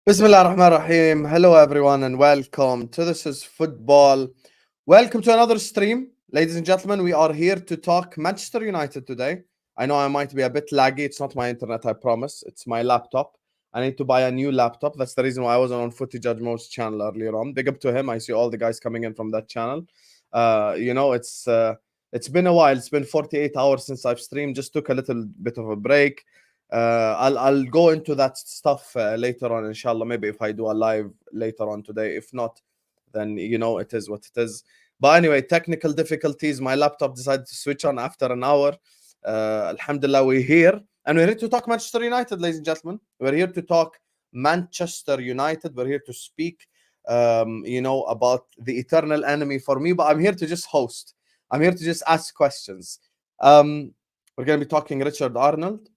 Bismillah ar-Rahman ar-Rahim. Hello everyone and welcome to This is Football. Welcome to another stream. Ladies and gentlemen, we are here to talk Manchester United today. I know I might be a bit laggy. It's not my internet, I promise. It's my laptop. I need to buy a new laptop. That's the reason why I wasn't on Footy Judge Mo's channel earlier on. Big up to him. I see all the guys coming in from that channel. It's been a while. It's been 48 hours since I've streamed. Just took a little bit of a break. I'll go into that stuff later on, inshallah. Maybe if I do a live later on today. If not, then it is what it is. But anyway, technical difficulties. My laptop decided to switch on after an hour. Alhamdulillah, we're here. And we're here to talk Manchester United, ladies and gentlemen. We're here to talk Manchester United. We're here to speak, about the eternal enemy for me. But I'm here to just host. I'm here to just ask questions. We're going to be talking Richard Arnold.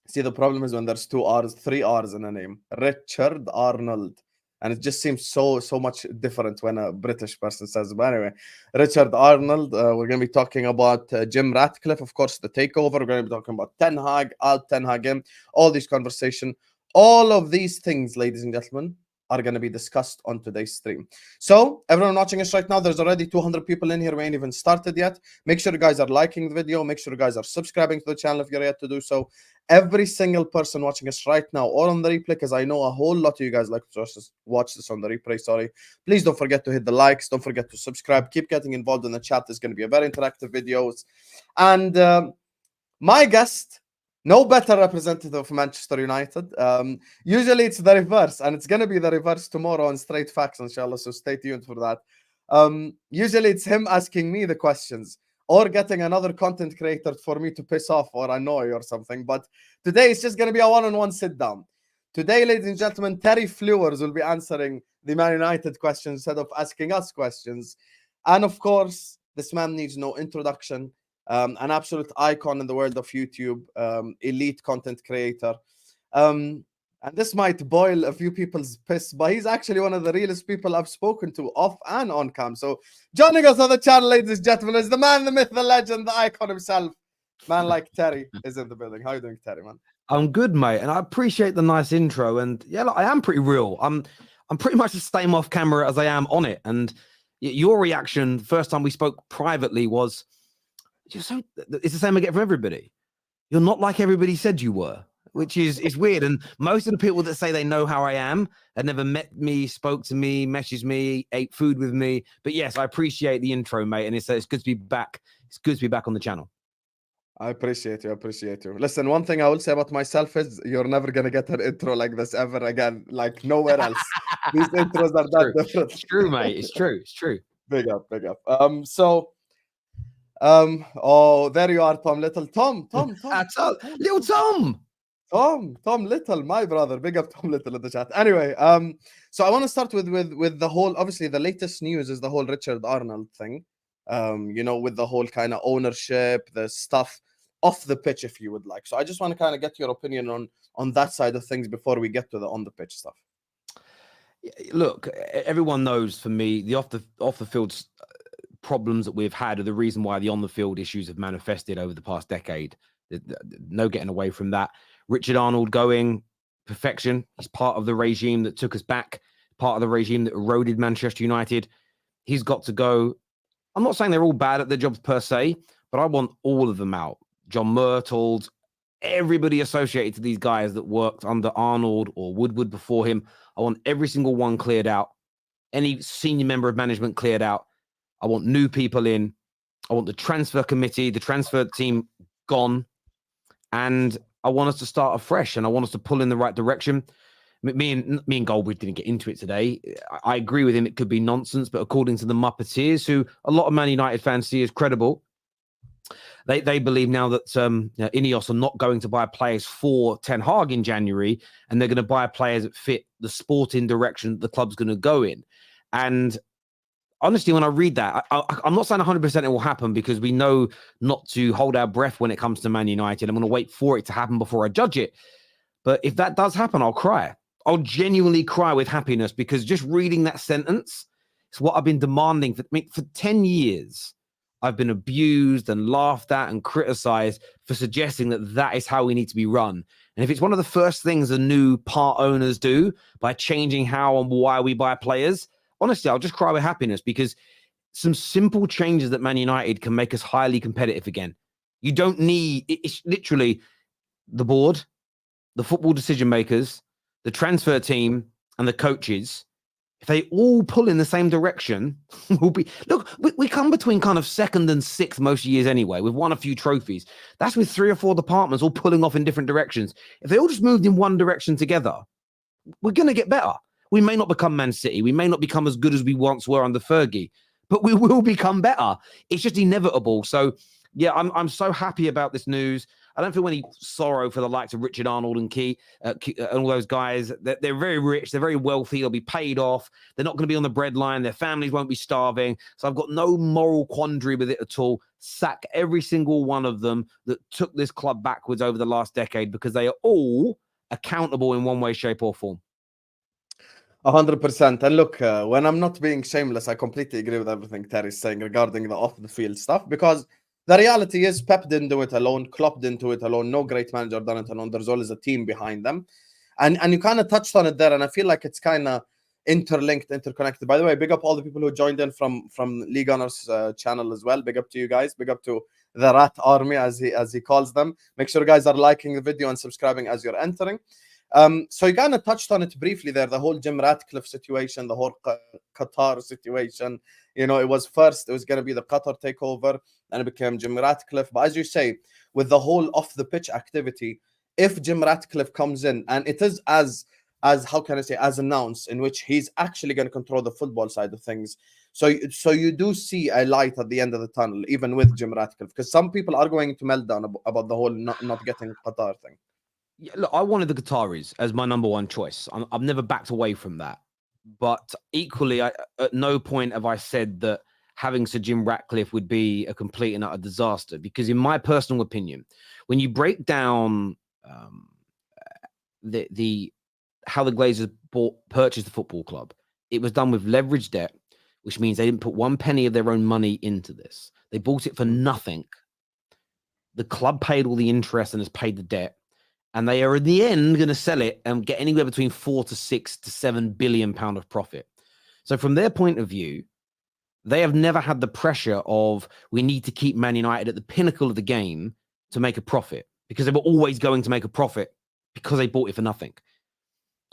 See, the problem is when there's 3 R's in a name. Richard Arnold. And it just seems so much different when a British person says it. But anyway, Richard Arnold. We're going to be talking about Jim Ratcliffe, of course, the takeover. We're going to be talking about Ten Hag, Ten Hag, all these conversation. All of these things, ladies and gentlemen, are going to be discussed on today's stream. So, everyone watching us right now, there's already 200 people in here. We ain't even started yet. Make sure you guys are liking the video. Make sure you guys are subscribing to the channel if you're yet to do so. Every single person watching us right now or on the replay, because I know a whole lot of you guys like to watch this on the replay, sorry. Please don't forget to hit the likes. Don't forget to subscribe. Keep getting involved in the chat. There's going to be a very interactive videos. And my guest, no better representative of Manchester United. Usually it's the reverse, and it's going to be the reverse tomorrow on Straight Facts, inshallah, so stay tuned for that. Usually it's him asking me the questions or getting another content creator for me to piss off or annoy or something. But today it's just going to be a one-on-one sit-down. Today, ladies and gentlemen, Terry Flewers will be answering the Man United questions instead of asking us questions. And of course, this man needs no introduction. An absolute icon in the world of YouTube, elite content creator. And this might boil a few people's piss, but he's actually one of the realest people I've spoken to off and on cam. So joining us on the channel, ladies and gentlemen, is the man, the myth, the legend, the icon himself. Man like Terry is in the building. How are you doing, Terry, man? I'm good, mate, and I appreciate the nice intro. And yeah, look, I am pretty real. I'm pretty much the same off camera as I am on it. And your reaction first time we spoke privately was, it's the same I get from everybody. You're not like everybody said you were, which is weird. And most of the people that say they know how I am had never met me, spoke to me, messaged me, ate food with me. But yes, I appreciate the intro, mate. And it's good to be back. It's good to be back on the channel. I appreciate you. Listen, one thing I will say about myself is you're never going to get an intro like this ever again, like nowhere else. These intros are that different. It's true, mate. It's true. Big up. Oh, there you are, Tom Little. Tom. Little Tom. Tom Little, my brother. Big up Tom Little in the chat. Anyway, so I want to start with the whole, obviously the latest news is the whole Richard Arnold thing. With the whole kind of ownership, the stuff off the pitch, if you would like. So I just want to kind of get your opinion on that side of things before we get to the on the pitch stuff. Look, everyone knows for me, the off the field problems that we've had are the reason why the on the field issues have manifested over the past decade. No getting away from that. Richard Arnold going, perfection. He's part of the regime that took us back, part of the regime that eroded Manchester United. He's got to go. I'm not saying they're all bad at their jobs per se, but I want all of them out. John Myrtles, everybody associated to these guys that worked under Arnold or Woodward before him. I want every single one cleared out. Any senior member of management cleared out. I want new people in. I want the transfer committee, the transfer team gone. And I want us to start afresh, and I want us to pull in the right direction. Me and Goldbridge didn't get into it today. I agree with him. It could be nonsense, but according to the Muppeteers, who a lot of Man United fans see as credible, they believe now that Ineos are not going to buy players for Ten Hag in January, and they're going to buy players that fit the sporting direction that the club's going to go in. And honestly, when I read that, I'm not saying 100% it will happen, because we know not to hold our breath when it comes to Man United. I'm going to wait for it to happen before I judge it. But if that does happen, I'll cry. I'll genuinely cry with happiness, because just reading that sentence is what I've been demanding. For 10 years, I've been abused and laughed at and criticized for suggesting that is how we need to be run. And if it's one of the first things the new part owners do by changing how and why we buy players, honestly, I'll just cry with happiness, because some simple changes that Man United can make us highly competitive again. You don't need, it's literally the board, the football decision makers, the transfer team, and the coaches. If they all pull in the same direction, we come between kind of second and sixth most years anyway. We've won a few trophies. That's with 3 or 4 departments all pulling off in different directions. If they all just moved in one direction together, we're going to get better. We may not become Man City. We may not become as good as we once were under Fergie, but we will become better. It's just inevitable. So, yeah, I'm so happy about this news. I don't feel any sorrow for the likes of Richard Arnold and Key and all those guys. They're very rich. They're very wealthy. They'll be paid off. They're not going to be on the breadline. Their families won't be starving. So I've got no moral quandary with it at all. Sack every single one of them that took this club backwards over the last decade, because they are all accountable in one way, shape, or form. 100%. And look, when I'm not being shameless, I completely agree with everything Terry's saying regarding the off-the-field stuff, because the reality is Pep didn't do it alone. Klopp didn't do it alone. No great manager done it alone. There's always a team behind them. And you kind of touched on it there, and I feel like it's kind of interlinked, interconnected. By the way, big up all the people who joined in from League Honors channel as well. Big up to you guys. Big up to the Rat Army, as he calls them. Make sure you guys are liking the video and subscribing as you're entering. So you kind of touched on it briefly there, the whole Jim Ratcliffe situation, the whole Qatar situation. You know, it was going to be the Qatar takeover, and it became Jim Ratcliffe. But as you say, with the whole off-the-pitch activity, if Jim Ratcliffe comes in, and it is as how can I say, as announced, in which he's actually going to control the football side of things. So you do see a light at the end of the tunnel, even with Jim Ratcliffe, because some people are going to melt down about the whole not getting Qatar thing. Yeah, look, I wanted the Qataris as my number one choice. I've never backed away from that. But equally, at no point have I said that having Sir Jim Ratcliffe would be a complete and utter disaster. Because in my personal opinion, when you break down how the Glazers purchased the football club, it was done with leveraged debt, which means they didn't put 1 penny of their own money into this. They bought it for nothing. The club paid all the interest and has paid the debt. And they are in the end going to sell it and get anywhere between 4 to 6 to 7 billion pound of profit. So from their point of view, they have never had the pressure of, we need to keep Man United at the pinnacle of the game to make a profit, because they were always going to make a profit because they bought it for nothing.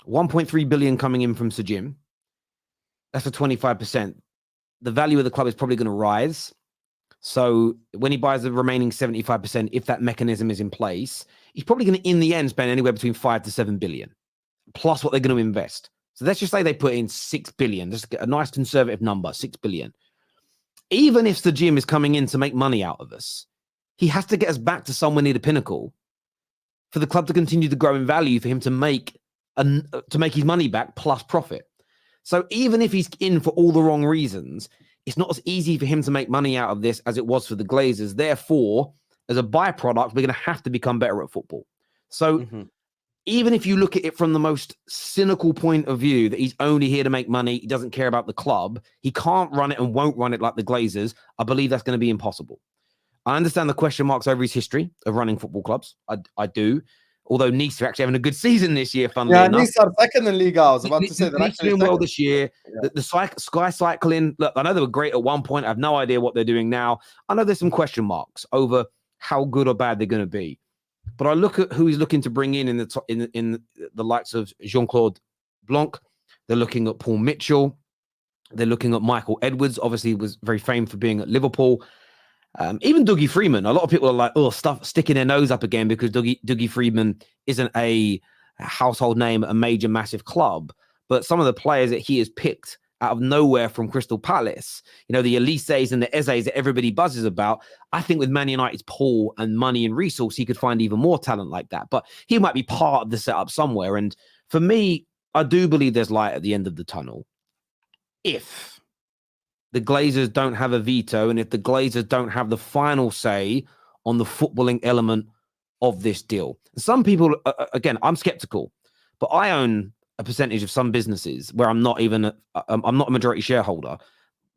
1.3 billion coming in from Sir Jim. That's for 25%. The value of the club is probably going to rise. So when he buys the remaining 75%, if that mechanism is in place, he's probably going to, in the end, spend anywhere between 5 to 7 billion, plus what they're going to invest. So let's just say they put in 6 billion, just a nice conservative number, 6 billion. Even if the Jim is coming in to make money out of us, he has to get us back to somewhere near the pinnacle for the club to continue to grow in value, for him to make his money back plus profit. So even if he's in for all the wrong reasons, it's not as easy for him to make money out of this as it was for the Glazers. Therefore, as a byproduct, we're going to have to become better at football. So even if you look at it from the most cynical point of view, that he's only here to make money, he doesn't care about the club, he can't run it and won't run it like the Glazers, I believe that's going to be impossible. I understand the question marks over his history of running football clubs. I do. Although Nice are actually having a good season this year, funnily enough. Nice are second in Liga. I was about to say they're actually doing well this year. Yeah. The Sky Cycling, look, I know they were great at one point. I have no idea what they're doing now. I know there's some question marks over how good or bad they're going to be. But I look at who he's looking to bring in the likes of Jean-Claude Blanc. They're looking at Paul Mitchell. They're looking at Michael Edwards. Obviously, he was very famed for being at Liverpool. Even Dougie Freeman. A lot of people are like, sticking their nose up again because Dougie Freeman isn't a household name at a major, massive club. But some of the players that he has picked out of nowhere from Crystal Palace, you know, the Elises and the Ezes that everybody buzzes about, I think with Man United's pull and money and resource, he could find even more talent like that. But he might be part of the setup somewhere. And for me, I do believe there's light at the end of the tunnel. If the Glazers don't have a veto, and if the Glazers don't have the final say on the footballing element of this deal. Some people, again, I'm skeptical, but I own a percentage of some businesses where I'm not a majority shareholder,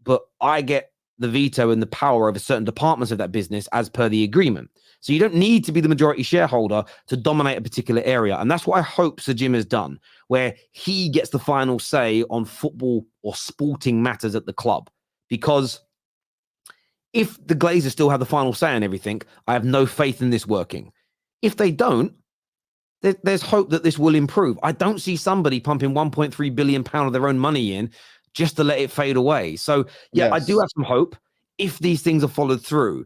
but I get the veto and the power over certain departments of that business as per the agreement. So you don't need to be the majority shareholder to dominate a particular area. And that's what I hope Sir Jim has done, where he gets the final say on football or sporting matters at the club. Because if the Glazers still have the final say on everything, I have no faith in this working. If they don't, there's hope that this will improve. I don't see somebody pumping 1.3 billion pound of their own money in just to let it fade away. So yeah, I do have some hope if these things are followed through.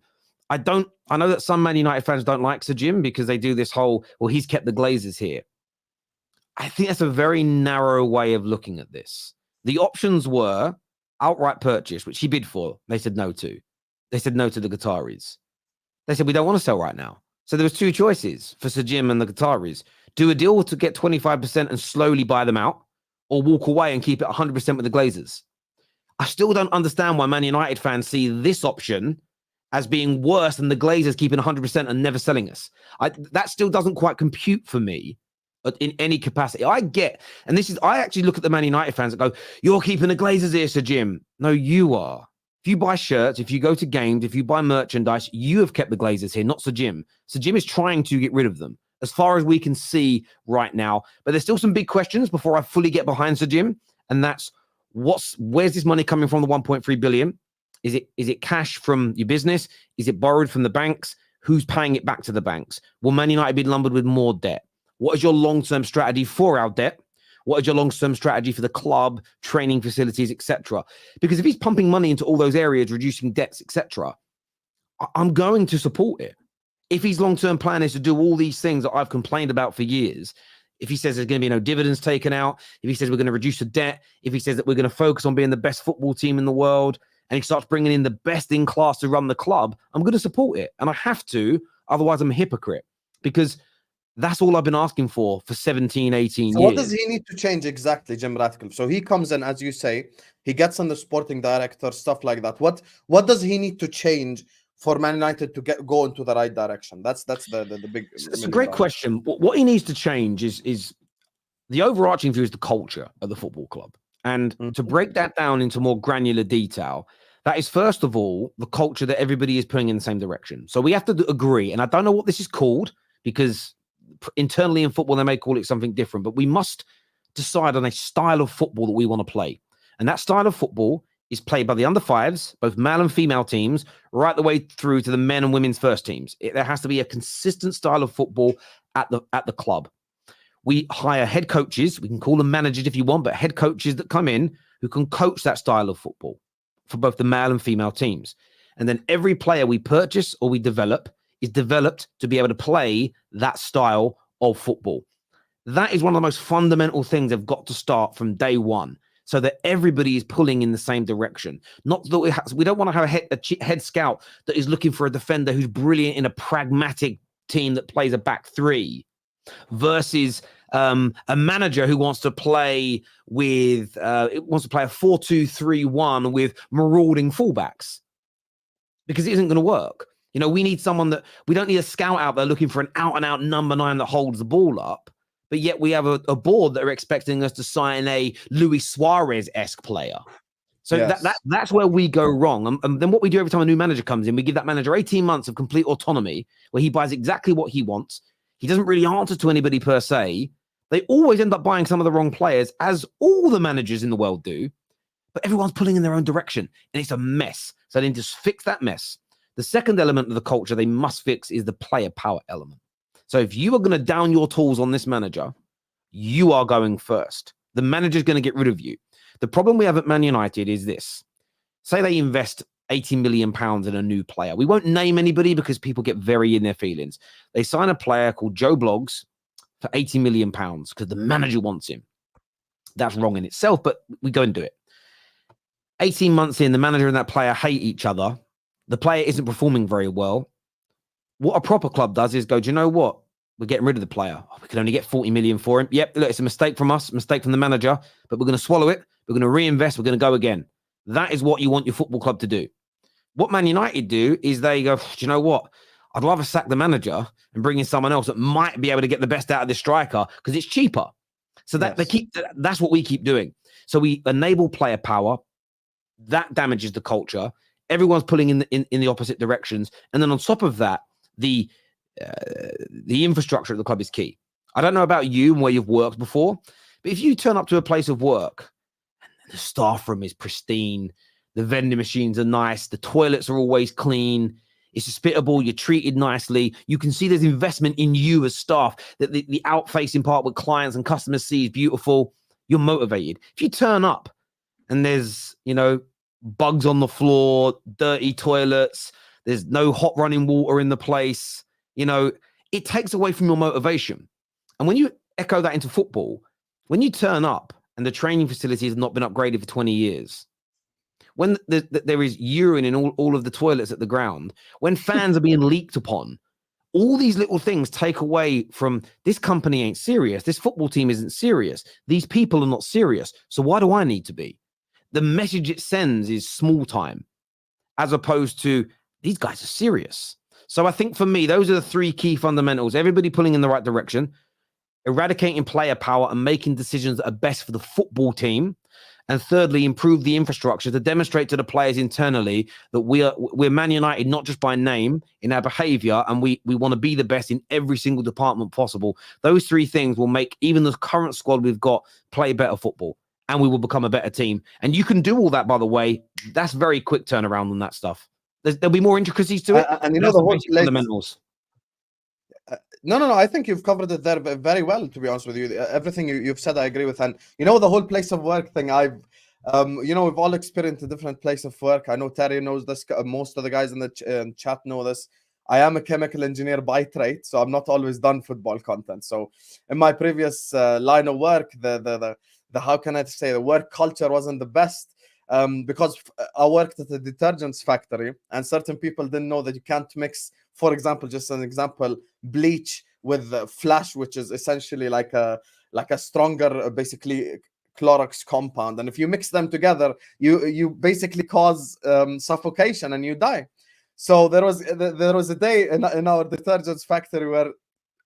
I know that some Man United fans don't like Sir Jim because they do this whole, well, he's kept the Glazers here. I think that's a very narrow way of looking at this. The options were outright purchase, which he bid for. They said no to. They said no to the Qataris. They said, we don't want to sell right now. So there was two choices for Sir Jim and the Qataris. Do a deal to get 25% and slowly buy them out, or walk away and keep it 100% with the Glazers. I still don't understand why Man United fans see this option as being worse than the Glazers keeping 100% and never selling us. That still doesn't quite compute for me in any capacity. I actually look at the Man United fans and go, you're keeping the Glazers here, Sir Jim. No, you are. If you buy shirts, if you go to games, if you buy merchandise, you have kept the Glazers here, not Sir Jim. Sir Jim is trying to get rid of them, as far as we can see right now. But there's still some big questions before I fully get behind Sir Jim. And that's where's this money coming from, the 1.3 billion? Is it cash from your business? Is it borrowed from the banks? Who's paying it back to the banks? Will Man United be lumbered with more debt? What is your long-term strategy for our debt? What is your long-term strategy for the club, training facilities, etc.? Because if he's pumping money into all those areas, reducing debts, etc., I'm going to support it. If his long-term plan is to do all these things that I've complained about for years, if he says there's going to be no dividends taken out, if he says we're going to reduce the debt, if he says that we're going to focus on being the best football team in the world, and he starts bringing in the best in class to run the club, I'm going to support it. And I have to, otherwise I'm a hypocrite. Because that's all I've been asking for 17, 18 years. What does he need to change exactly, Jim Ratcliffe? So he comes in, as you say, he gets on the sporting director, stuff like that. What does he need to change for Man United to go into the right direction? That's the big. It's a great question. What he needs to change is the overarching view is the culture of the football club. And to break that down into more granular detail, that is, first of all, the culture that everybody is pulling in the same direction. So we have to agree, and I don't know what this is called, because internally in football, they may call it something different, but we must decide on a style of football that we want to play. And that style of football is played by the under fives, both male and female teams, right the way through to the men and women's first teams. There has to be a consistent style of football at the club. We hire head coaches. We can call them managers if you want, but head coaches that come in who can coach that style of football for both the male and female teams. And then every player we purchase or we develop is developed to be able to play that style of football. That is one of the most fundamental things they've got to start from day one, so that everybody is pulling in the same direction. Not that we don't want to have a head scout that is looking for a defender who's brilliant in a pragmatic team that plays a back three, versus a manager who wants to play with a 4-2-3-1 with marauding fullbacks, because it isn't going to work. You know, we need someone that we don't need a scout out there looking for an out-and-out number 9 that holds the ball up, but yet we have a board that are expecting us to sign a Luis Suarez-esque player. So yes, that's where we go wrong. And then what we do every time a new manager comes in, we give that manager 18 months of complete autonomy where he buys exactly what he wants. He doesn't really answer to anybody per se. They always end up buying some of the wrong players, as all the managers in the world do, but everyone's pulling in their own direction, and it's a mess. So they need to fix that mess. The second element of the culture they must fix is the player power element. So if you are going to down your tools on this manager, you are going first. The manager's going to get rid of you. The problem we have at Man United is this. Say they invest £80 million in a new player. We won't name anybody because people get very in their feelings. They sign a player called Joe Bloggs for £80 million because the manager wants him. That's wrong in itself, but we go and do it. 18 months in, the manager and that player hate each other. The player isn't performing very well. What a proper club does is go, do you know what? We're getting rid of the player. We can only get 40 million for him. Yep, look, it's a mistake from us, mistake from the manager, but we're going to swallow it. We're going to reinvest. We're going to go again. That is what you want your football club to do. What Man United do is they go, do you know what? I'd rather sack the manager and bring in someone else that might be able to get the best out of this striker because it's cheaper. So that that's what we keep doing. So we enable player power. That damages the culture. Everyone's pulling in the opposite directions. And then on top of that, the infrastructure at the club is key. I don't know about you and where you've worked before, but if you turn up to a place of work and the staff room is pristine, the vending machines are nice, the toilets are always clean, it's hospitable, you're treated nicely, you can see there's investment in you as staff, that the out-facing part with clients and customers see is beautiful, you're motivated. If you turn up and there's, bugs on the floor, dirty toilets, there's no hot running water in the place, it takes away from your motivation. And when you echo that into football, when you turn up and the training facility has not been upgraded for 20 years, when there is urine in all of the toilets at the ground, when fans are being leaked upon, all these little things take away from this company ain't serious. This football team isn't serious. These people are not serious. So why do I need to be? The message it sends is small time, as opposed to these guys are serious. So I think for me, those are the three key fundamentals. Everybody pulling in the right direction, eradicating player power and making decisions that are best for the football team. And thirdly, improve the infrastructure to demonstrate to the players internally that we're Man United, not just by name, in our behavior, and we want to be the best in every single department possible. Those three things will make even the current squad we've got play better football, and we will become a better team. And you can do all that, by the way. That's very quick turnaround on that stuff. There'll be more intricacies to it. And the whole fundamentals. No. I think you've covered it there very well, to be honest with you. Everything you've said, I agree with. And the whole place of work thing, we've all experienced a different place of work. I know Terry knows this. Most of the guys in the chat know this. I am a chemical engineer by trade, so I'm not always done football content. So in my previous line of work, the how can I say, the work culture wasn't the best. Because I worked at a detergents factory, and certain people didn't know that you can't mix, for example, just an example, bleach with flash, which is essentially like a stronger, basically Clorox compound. And if you mix them together, you basically cause suffocation and you die. So there was a day in our detergents factory where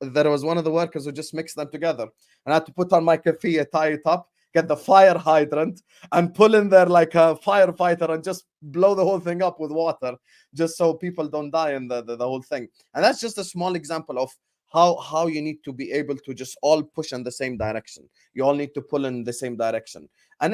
there was one of the workers who just mixed them together, and I had to put on my keffiyeh, tie it up, get the fire hydrant and pull in there like a firefighter and just blow the whole thing up with water, just so people don't die in the whole thing. And that's just a small example of how you need to be able to just all push in the same direction. You all need to pull in the same direction. And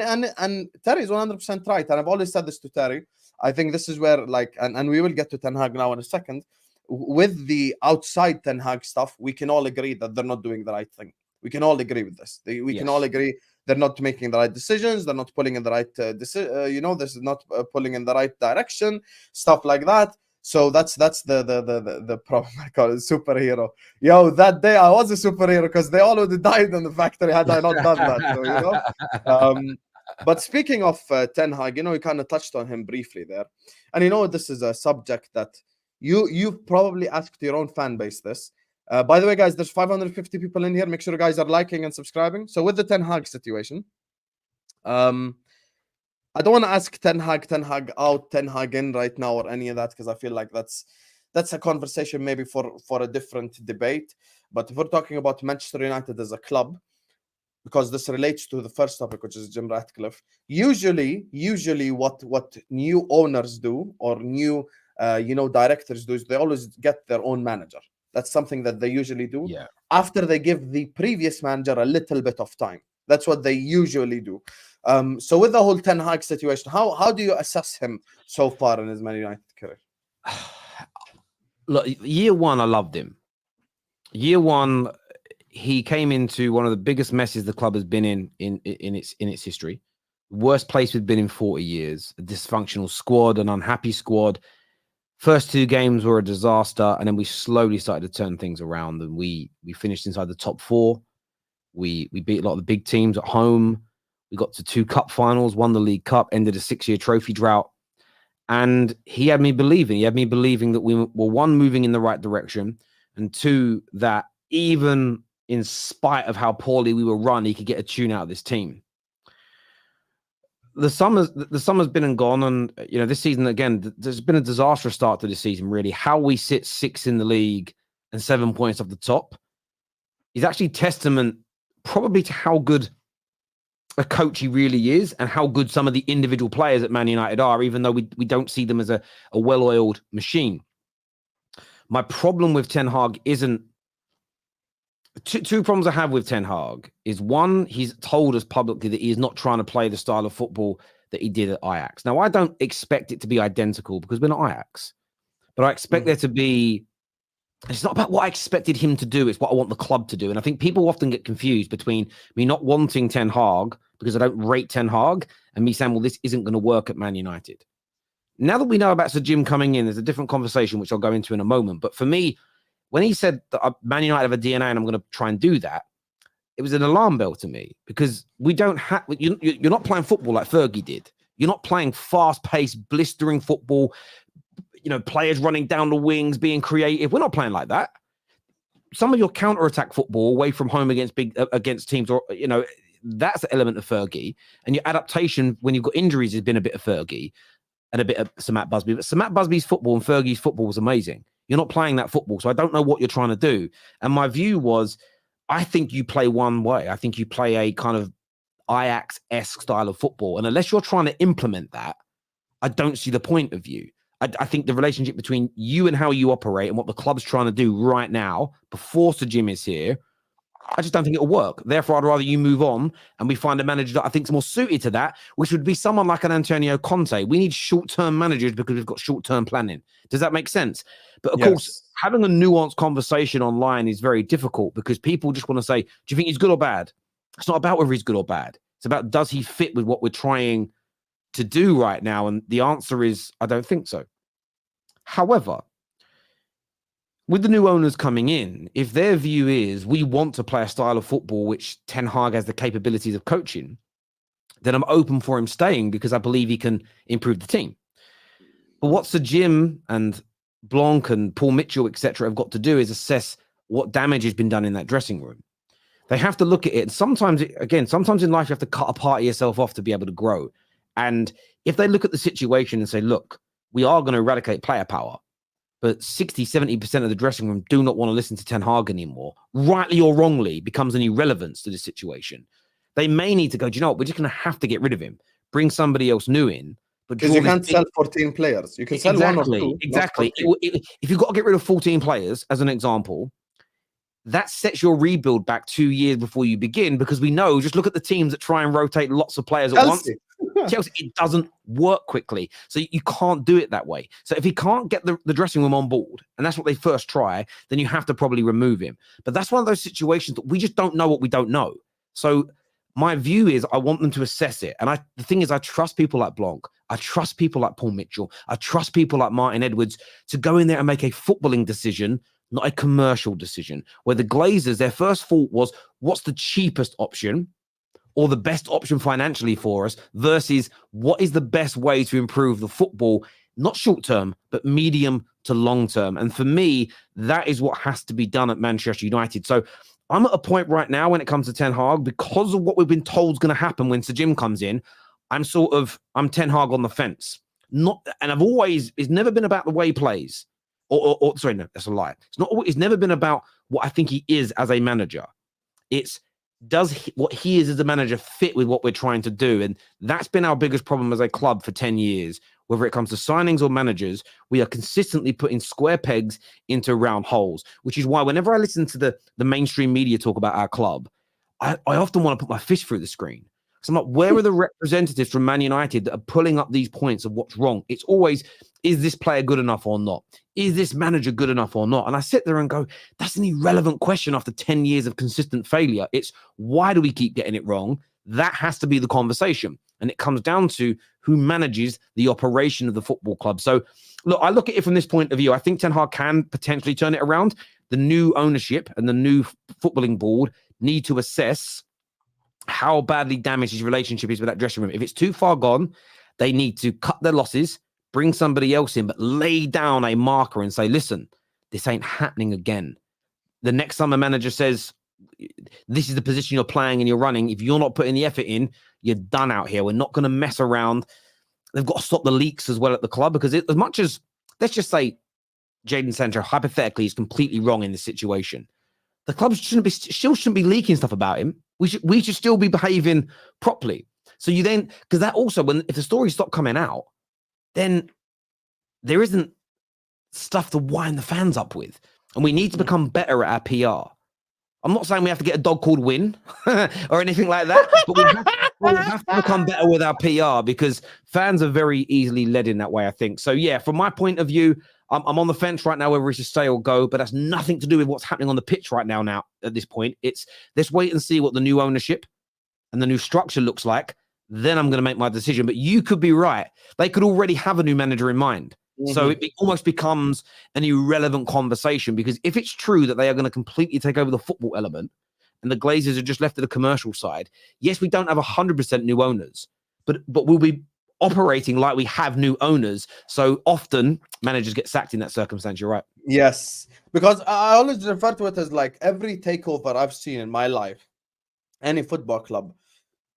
Terry is 100% right. And I've always said this to Terry. I think this is where, and we will get to Ten Hag now in a second. With the outside Ten Hag stuff, we can all agree that they're not doing the right thing. We can all agree with this. We can all agree they're not making the right decisions. They're not pulling in the right this is not pulling in the right direction, stuff like that. So that's the problem. I call it superhero. That day I was a superhero because they all would have died in the factory had I not done that. So, but speaking of Ten Hag, you kind of touched on him briefly there, and this is a subject that you've probably asked your own fan base this. By the way, guys, there's 550 people in here. Make sure you guys are liking and subscribing. So with the Ten Hag situation, I don't want to ask Ten Hag out, Ten Hag in right now or any of that, because I feel like that's a conversation maybe for a different debate. But if we're talking about Manchester United as a club, because this relates to the first topic, which is Jim Ratcliffe, usually what new owners do or new directors do is they always get their own manager. That's something that they usually do after they give the previous manager a little bit of time. That's what they usually do. So with the whole Ten Hag situation, how do you assess him so far in his Man United career? Look, year one, I loved him. Year one, he came into one of the biggest messes the club has been in its history. Worst place we've been in 40 years. A dysfunctional squad, an unhappy squad. First two games were a disaster, and then we slowly started to turn things around, and we finished inside the top four. We beat a lot of the big teams at home. We got to 2 cup finals, won the League Cup, ended a 6-year trophy drought. And he had me believing. That we were, one, moving in the right direction, and 2, that even in spite of how poorly we were run, he could get a tune out of this team. The summer's been and gone, and this season again, there's been a disastrous start to this season. Really, how we sit 6th in the league and 7 points off the top is actually testament, probably, to how good a coach he really is and how good some of the individual players at Man United are, even though we don't see them as a well-oiled machine. My problem with Ten Hag isn't... Two problems I have with Ten Hag is, one, he's told us publicly that he is not trying to play the style of football that he did at Ajax. Now, I don't expect it to be identical because we're not Ajax, but I expect there to be... It's not about what I expected him to do. It's what I want the club to do. And I think people often get confused between me not wanting Ten Hag because I don't rate Ten Hag and me saying, well, this isn't going to work at Man United. Now that we know about Sir Jim coming in, there's a different conversation, which I'll go into in a moment. But for me, when he said that Man United have a DNA and I'm going to try and do that, it was an alarm bell to me, because we don't have... You're not playing football like Fergie did. You're not playing fast-paced, blistering football, players running down the wings, being creative. We're not playing like that. Some of your counter-attack football away from home against teams, or that's the element of Fergie. And your adaptation when you've got injuries has been a bit of Fergie and a bit of Sir Matt Busby. But Sir Matt Busby's football and Fergie's football was amazing. You're not playing that football, so I don't know what you're trying to do. And my view was, I think you play one way. I think you play a kind of Ajax-esque style of football. And unless you're trying to implement that, I don't see the point of you. I think the relationship between you and how you operate and what the club's trying to do right now, before Sir Jim is here, I just don't think it'll work. Therefore, I'd rather you move on and we find a manager that I think is more suited to that, which would be someone like an Antonio Conte. We need short-term managers because we've got short-term planning. Does that make sense? But of course, having a nuanced conversation online is very difficult, because people just want to say, do you think he's good or bad? It's not about whether he's good or bad. It's about, does he fit with what we're trying to do right now? And the answer is, I don't think so. However, with the new owners coming in, if their view is we want to play a style of football which Ten Hag has the capabilities of coaching, then I'm open for him staying, because I believe he can improve the team. But what Sir Jim and Blanc and Paul Mitchell, etc., have got to do is assess what damage has been done in that dressing room. They have to look at it. And sometimes in life, you have to cut a part of yourself off to be able to grow. And if they look at the situation and say, look, we are going to eradicate player power, but 60, 70% of the dressing room do not want to listen to Ten Hag anymore, rightly or wrongly, becomes an irrelevance to the situation. They may need to go, do you know what? We're just going to have to get rid of him, bring somebody else new in. Because you can't sell 14 players. You can sell one or two. Exactly. If you've got to get rid of 14 players, as an example, that sets your rebuild back 2 years before you begin, because we know, just look at the teams that try and rotate lots of players at once. Chelsea, it doesn't work quickly. So you can't do it that way. So if he can't get the dressing room on board, and that's what they first try, then you have to probably remove him. But that's one of those situations that we just don't know what we don't know. So my view is I want them to assess it. And the thing is, I trust people like Blanc. I trust people like Paul Mitchell. I trust people like Martin Edwards to go in there and make a footballing decision, not a commercial decision, where the Glazers, their first thought was, what's the cheapest option or the best option financially for us, versus what is the best way to improve the football, not short term, but medium to long term. And for me, that is what has to be done at Manchester United. So I'm at a point right now when it comes to Ten Hag, because of what we've been told is going to happen when Sir Jim comes in, I'm Ten Hag on the fence. It's never been about the way he plays. Sorry, no, that's a lie. It's never been about what I think he is as a manager. It's, what he is as a manager fit with what we're trying to do? And that's been our biggest problem as a club for 10 years. Whether it comes to signings or managers, we are consistently putting square pegs into round holes, which is why whenever I listen to the mainstream media talk about our club, I often want to put my fist through the screen. So I'm like, where are the representatives from Man United that are pulling up these points of what's wrong? It's always, is this player good enough or not? Is this manager good enough or not? And I sit there and go, that's an irrelevant question after 10 years of consistent failure. It's, why do we keep getting it wrong? That has to be the conversation. And it comes down to who manages the operation of the football club. So look, I look at it from this point of view. I think Ten Hag can potentially turn it around. The new ownership and the new footballing board need to assess how badly damaged his relationship is with that dressing room. If it's too far gone, they need to cut their losses, bring somebody else in, but lay down a marker and say, listen, this ain't happening again. The next summer manager says, this is the position you're playing and you're running. If you're not putting the effort in, you're done out here. We're not going to mess around. They've got to stop the leaks as well at the club, because as much as, let's just say, Jadon Sancho hypothetically is completely wrong in this situation, the club still shouldn't be leaking stuff about him. We should still be behaving properly. So you then, because that also, if the stories stop coming out, then there isn't stuff to wind the fans up with. And we need to become better at our PR. I'm not saying we have to get a dog called Win or anything like that, but we have to become better with our PR, because fans are very easily led in that way, I think. So, yeah, from my point of view, I'm on the fence right now whether we should stay or go, but that's nothing to do with what's happening on the pitch right now at this point. It's let's wait and see what the new ownership and the new structure looks like. Then I'm going to make my decision. But you could be right. They could already have a new manager in mind. So it almost becomes an irrelevant conversation, because if it's true that they are going to completely take over the football element and the Glazers are just left to the commercial side, yes, we don't have 100% new owners, but we'll be operating like we have new owners. So often managers get sacked in that circumstance. You're right. Yes, because I always refer to it as like every takeover I've seen in my life, any football club,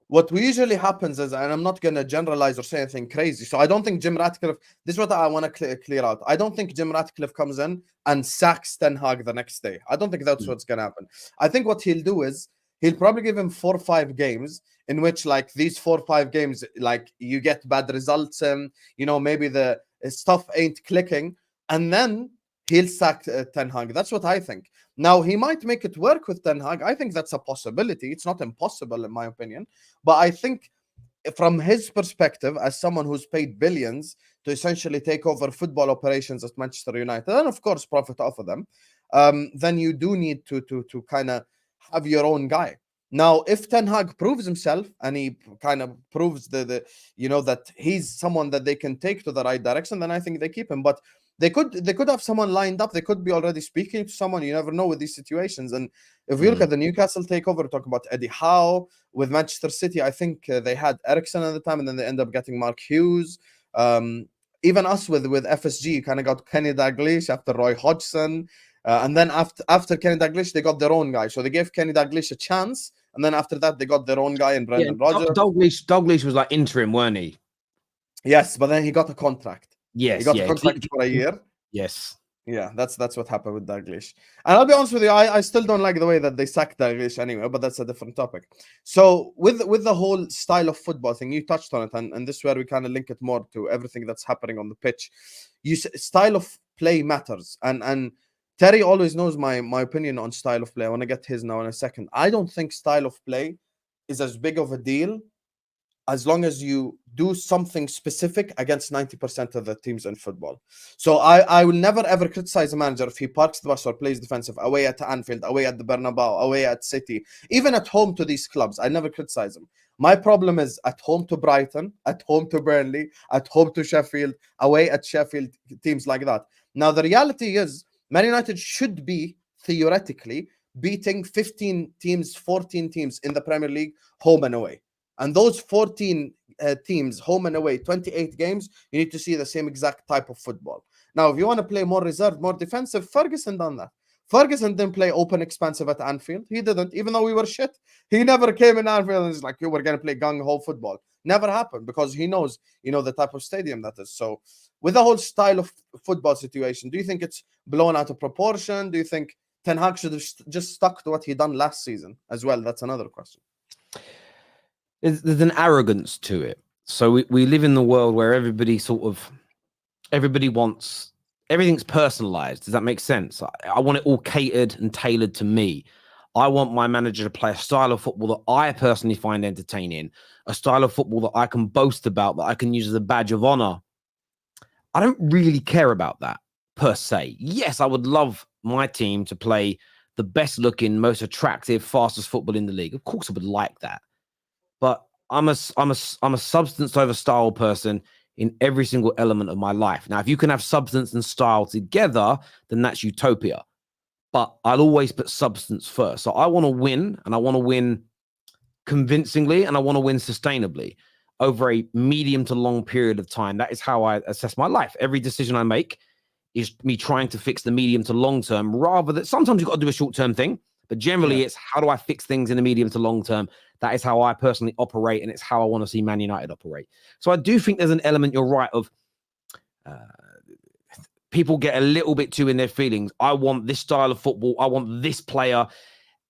what usually happens is, and I'm not going to generalize or say anything crazy, so I don't think Jim Ratcliffe, this is what I want to clear out. I don't think Jim Ratcliffe comes in and sacks Ten Hag the next day. I don't think that's what's going to happen. I think what he'll do is he'll probably give him 4 or 5 games in which, like, these 4 or 5 games, like, you get bad results and, you know, maybe the stuff ain't clicking, and then he'll sack Ten Hag. That's what I think. Now, he might make it work with Ten Hag. I think that's a possibility. It's not impossible, in my opinion. But I think from his perspective, as someone who's paid billions to essentially take over football operations at Manchester United, and of course profit off of them, then you do need to kind of have your own guy. Now, if Ten Hag proves himself and he kind of proves the you know, that he's someone that they can take to the right direction, then I think they keep him. But they could have someone lined up. They could be already speaking to someone. You never know with these situations. And if we look at the Newcastle takeover, talk about Eddie Howe. With Manchester City, I think they had Ericsson at the time, and then they end up getting Mark Hughes. Even us with FSG, kind of got Kenny Dalglish after Roy Hodgson. And then after Kenny Dalglish, they got their own guy. So they gave Kenny Dalglish a chance. And then after that, they got their own guy in Brendan Rodgers. Dalglish was like interim, weren't he? Yes, but then he got a contract. Yes, he got a contract for a year. Yes. Yeah, that's what happened with Dalglish. And I'll be honest with you, I still don't like the way that they sacked Dalglish anyway, but that's a different topic. So with the whole style of football thing, you touched on it, and this is where we kind of link it more to everything that's happening on the pitch. Style of play matters, and Terry always knows my opinion on style of play. I want to get his now in a second. I don't think style of play is as big of a deal as long as you do something specific against 90% of the teams in football. So I will never ever criticize a manager if he parks the bus or plays defensive away at Anfield, away at the Bernabeu, away at City, even at home to these clubs. I never criticize him. My problem is at home to Brighton, at home to Burnley, at home to Sheffield, away at Sheffield, teams like that. Now, the reality is Man United should be, theoretically, beating 15 teams, 14 teams in the Premier League, home and away. And those 14 teams, home and away, 28 games, you need to see the same exact type of football. Now, if you want to play more reserved, more defensive, Ferguson done that. Ferguson didn't play open, expansive at Anfield. He didn't, even though we were shit. He never came in Anfield and was like, we're going to play gung-ho football. Never happened, because he knows, you know, the type of stadium that is. So with the whole style of football situation, do you think it's blown out of proportion? Do you think Ten Hag should have just stuck to what he done last season as well? That's another question. There's an arrogance to it. So we live in the world where everybody wants, everything's personalized. Does that make sense? I want it all catered and tailored to me. I want my manager to play a style of football that I personally find entertaining, a style of football that I can boast about, that I can use as a badge of honor. I don't really care about that per se. Yes, I would love my team to play the best looking, most attractive, fastest football in the league. Of course I would like that. But I'm a substance over style person in every single element of my life. Now, if you can have substance and style together, then that's utopia. But I'll always put substance first. So I want to win, and I want to win convincingly, and I want to win sustainably over a medium to long period of time. That is how I assess my life. Every decision I make is me trying to fix the medium to long term, rather than sometimes you've got to do a short term thing. But generally, it's how do I fix things in the medium to long term? That is how I personally operate, and it's how I want to see Man United operate. So I do think there's an element, you're right, of people get a little bit too in their feelings. I want this style of football. I want this player.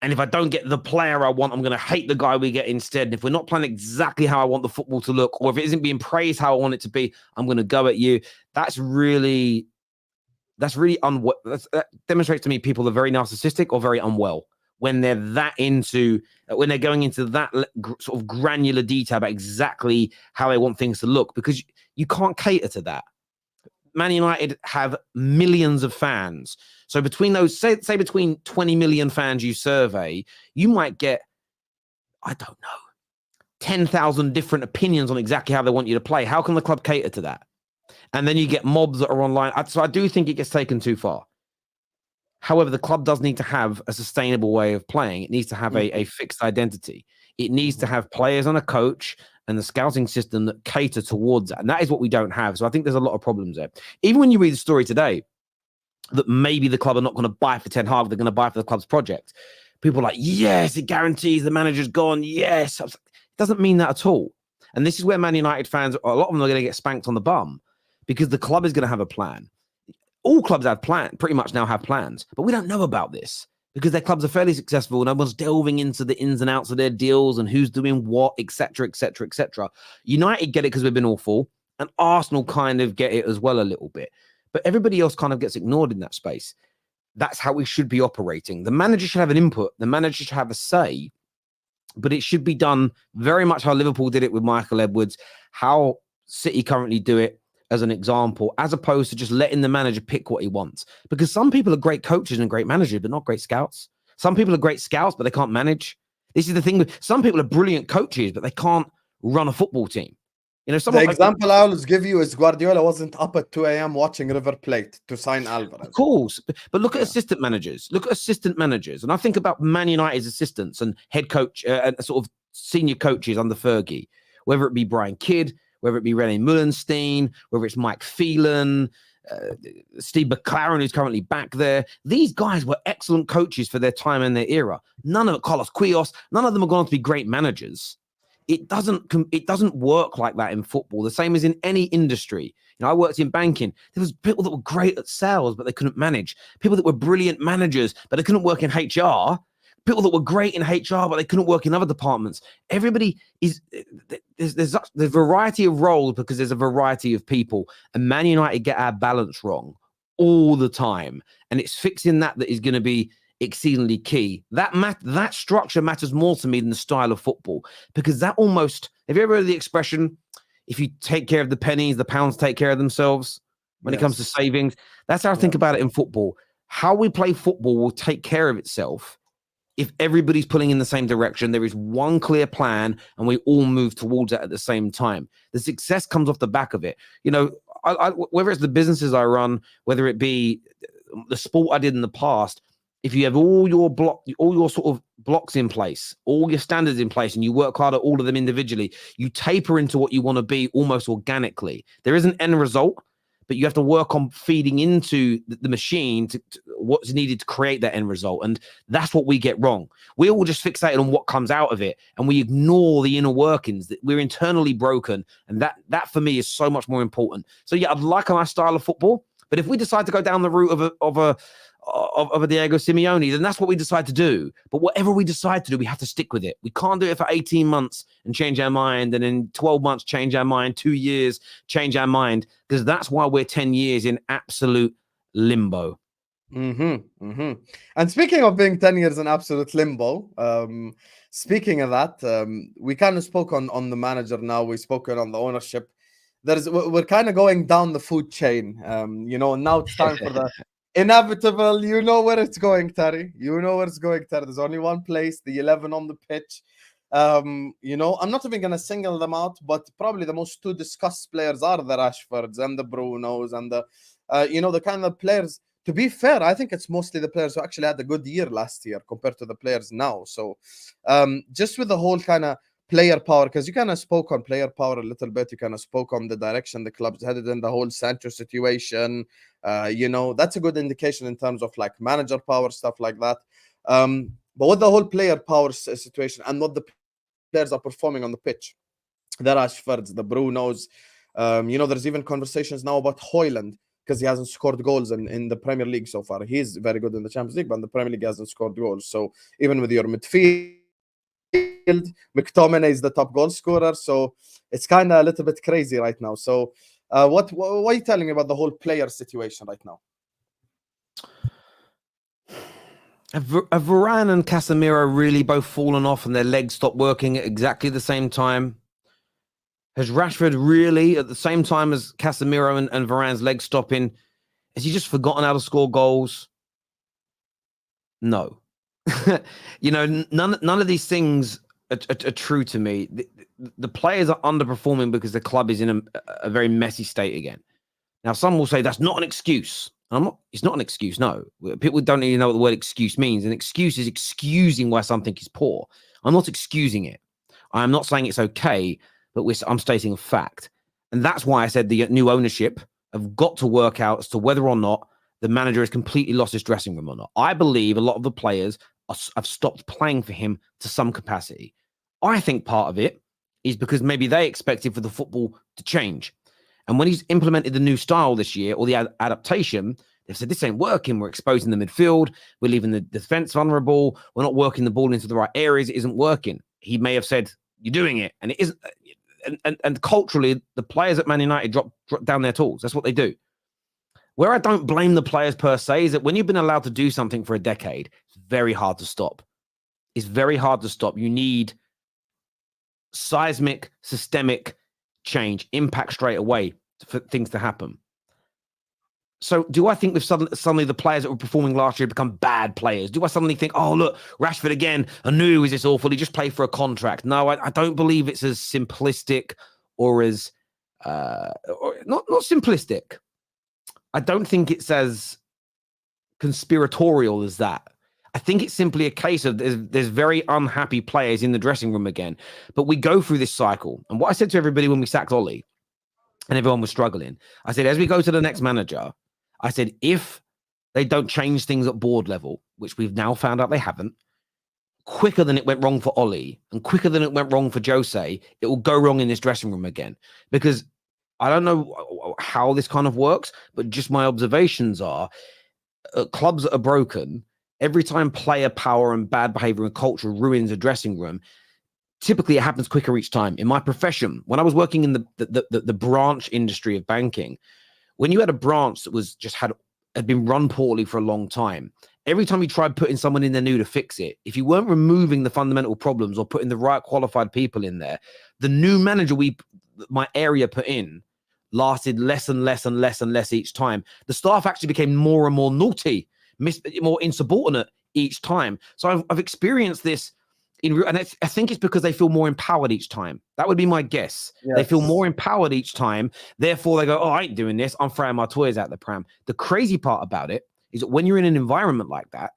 And if I don't get the player I want, I'm going to hate the guy we get instead. And if we're not playing exactly how I want the football to look, or if it isn't being praised how I want it to be, I'm going to go at you. That demonstrates to me people are very narcissistic or very unwell when they're when they're going into that sort of granular detail about exactly how they want things to look, because you can't cater to that. Man United have millions of fans. So between those, say between 20 million fans you survey, you might get, I don't know, 10,000 different opinions on exactly how they want you to play. How can the club cater to that? And then you get mobs that are online. So I do think it gets taken too far. However, the club does need to have a sustainable way of playing. It needs to have a fixed identity. It needs to have players and a coach and the scouting system that cater towards that. And that is what we don't have. So I think there's a lot of problems there. Even when you read the story today, that maybe the club are not going to buy for Ten Hag, they're going to buy for the club's project. People are like, yes, it guarantees the manager's gone. Yes. It doesn't mean that at all. And this is where Man United fans, a lot of them are going to get spanked on the bum, because the club is going to have a plan. All clubs have pretty much now have plans, but we don't know about this because their clubs are fairly successful. No one's delving into the ins and outs of their deals and who's doing what, etc., etc., etc. United get it because we've been awful, and Arsenal kind of get it as well a little bit. But everybody else kind of gets ignored in that space. That's how we should be operating. The manager should have an input. The manager should have a say, but it should be done very much how Liverpool did it with Michael Edwards, how City currently do it as an example, as opposed to just letting the manager pick what he wants. Because some people are great coaches and great managers, but not great scouts. Some people are great scouts, but they can't manage. This is the thing. Some people are brilliant coaches, but they can't run a football team. You know, the example I always give you is Guardiola wasn't up at 2 a.m. watching River Plate to sign Alvarez. Of course. But look at assistant managers. Look at assistant managers. And I think about Man United's assistants and head coach, sort of senior coaches under Fergie, whether it be Brian Kidd, whether it be René Mullenstein, whether it's Mike Phelan, Steve McLaren, who's currently back there. These guys were excellent coaches for their time and their era. None of Carlos Queiroz, none of them have gone on to be great managers. It doesn't work like that in football. The same as in any industry. You know, I worked in banking. There was people that were great at sales, but they couldn't manage. People that were brilliant managers, but they couldn't work in HR. People that were great in HR, but they couldn't work in other departments. Everybody is there's variety of roles because there's a variety of people. And Man United get our balance wrong all the time, and it's fixing that is going to be exceedingly key. That structure matters more to me than the style of football, because that almost, have you ever heard the expression, if you take care of the pennies, the pounds take care of themselves when it comes to savings? That's how I think about it in football. How we play football will take care of itself if everybody's pulling in the same direction. There is one clear plan and we all move towards it at the same time. The success comes off the back of it. You know, whether it's the businesses I run, whether it be the sport I did in the past, if you have all your sort of blocks in place, all your standards in place, and you work hard at all of them individually, you taper into what you want to be almost organically. There is an end result, but you have to work on feeding into the machine to what's needed to create that end result. And that's what we get wrong. We all just fixated on what comes out of it, and we ignore the inner workings, that we're internally broken. And that for me is so much more important. So yeah, I'd like a nice style of football, but if we decide to go down the route of a Diego Simeone, then that's what we decide to do. But whatever we decide to do, we have to stick with it. We can't do it for 18 months and change our mind, and in 12 months change our mind, 2 years change our mind, because that's why we're 10 years in absolute limbo. And speaking of being 10 years in absolute limbo, speaking of that, we kind of spoke on the manager now. We've spoken on the ownership. We're kind of going down the food chain. You know, now it's time for the inevitable. You know where it's going, Terry. You know where it's going, Terry. There's only one place, the 11 on the pitch. You know, I'm not even going to single them out, but probably the most two discussed players are the Rashfords and the Brunos and the, you know, the kind of players. To be fair, I think it's mostly the players who actually had a good year last year compared to the players now. So just with the whole kind of player power, because you kind of spoke on player power a little bit. You kind of spoke on the direction the club's headed in, the whole Sancho situation. You know, that's a good indication in terms of like manager power, stuff like that. But with the whole player power situation and what the players are performing on the pitch, the Rashfords, the Brunos, you know, there's even conversations now about Højlund because he hasn't scored goals in the Premier League so far. He's very good in the Champions League, but in the Premier League he hasn't scored goals. So even with your midfield, McTominay is the top goal scorer. So it's kind of a little bit crazy right now. So what are you telling me about the whole player situation right now? Have Varane and Casemiro really both fallen off and their legs stopped working at exactly the same time? Has Rashford really, at the same time as Casemiro and Varane's legs stopping, has he just forgotten how to score goals? No. You know, none of these things are true to me. The players are underperforming because the club is in a very messy state again. Now, some will say that's not an excuse. It's not an excuse, no. People don't even know what the word excuse means. An excuse is excusing why something is poor. I'm not excusing it. I'm not saying it's okay, but I'm stating a fact. And that's why I said the new ownership have got to work out as to whether or not the manager has completely lost his dressing room or not. I believe a lot of the players have stopped playing for him to some capacity. I think part of it is because maybe they expected for the football to change. And when he's implemented the new style this year, or the adaptation, they've said, this ain't working. We're exposing the midfield. We're leaving the defense vulnerable. We're not working the ball into the right areas. It isn't working. He may have said, you're doing it. And it isn't. And culturally, the players at Man United drop down their tools. That's what they do. Where I don't blame the players per se is that when you've been allowed to do something for a decade, it's very hard to stop. It's very hard to stop. You need seismic, systemic change, impact straight away for things to happen. So do I think with suddenly the players that were performing last year become bad players? Do I suddenly think, oh, look, Rashford again, I knew he was this awful. He just played for a contract. No, I don't believe it's as simplistic or as, or not simplistic. I don't think it's as conspiratorial as that. I think it's simply a case of there's very unhappy players in the dressing room again. But we go through this cycle. And what I said to everybody when we sacked Ollie, and everyone was struggling, I said, as we go to the next manager, I said, if they don't change things at board level, which we've now found out they haven't, quicker than it went wrong for Ollie and quicker than it went wrong for Jose, it will go wrong in this dressing room again. Because I don't know how this kind of works, but just my observations are clubs that are broken, every time player power and bad behavior and culture ruins a dressing room, typically it happens quicker each time. In my profession, when I was working in the branch industry of banking, when you had a branch that was just had been run poorly for a long time, every time you tried putting someone in there new to fix it, if you weren't removing the fundamental problems or putting the right qualified people in there, the new manager my area put in lasted less and less and less and less each time. The staff actually became more and more naughty, more insubordinate each time. So I've experienced this. And I think it's because they feel more empowered each time. That would be my guess. Yes. They feel more empowered each time. Therefore, they go, oh, I ain't doing this. I'm throwing my toys out the pram. The crazy part about it is that when you're in an environment like that,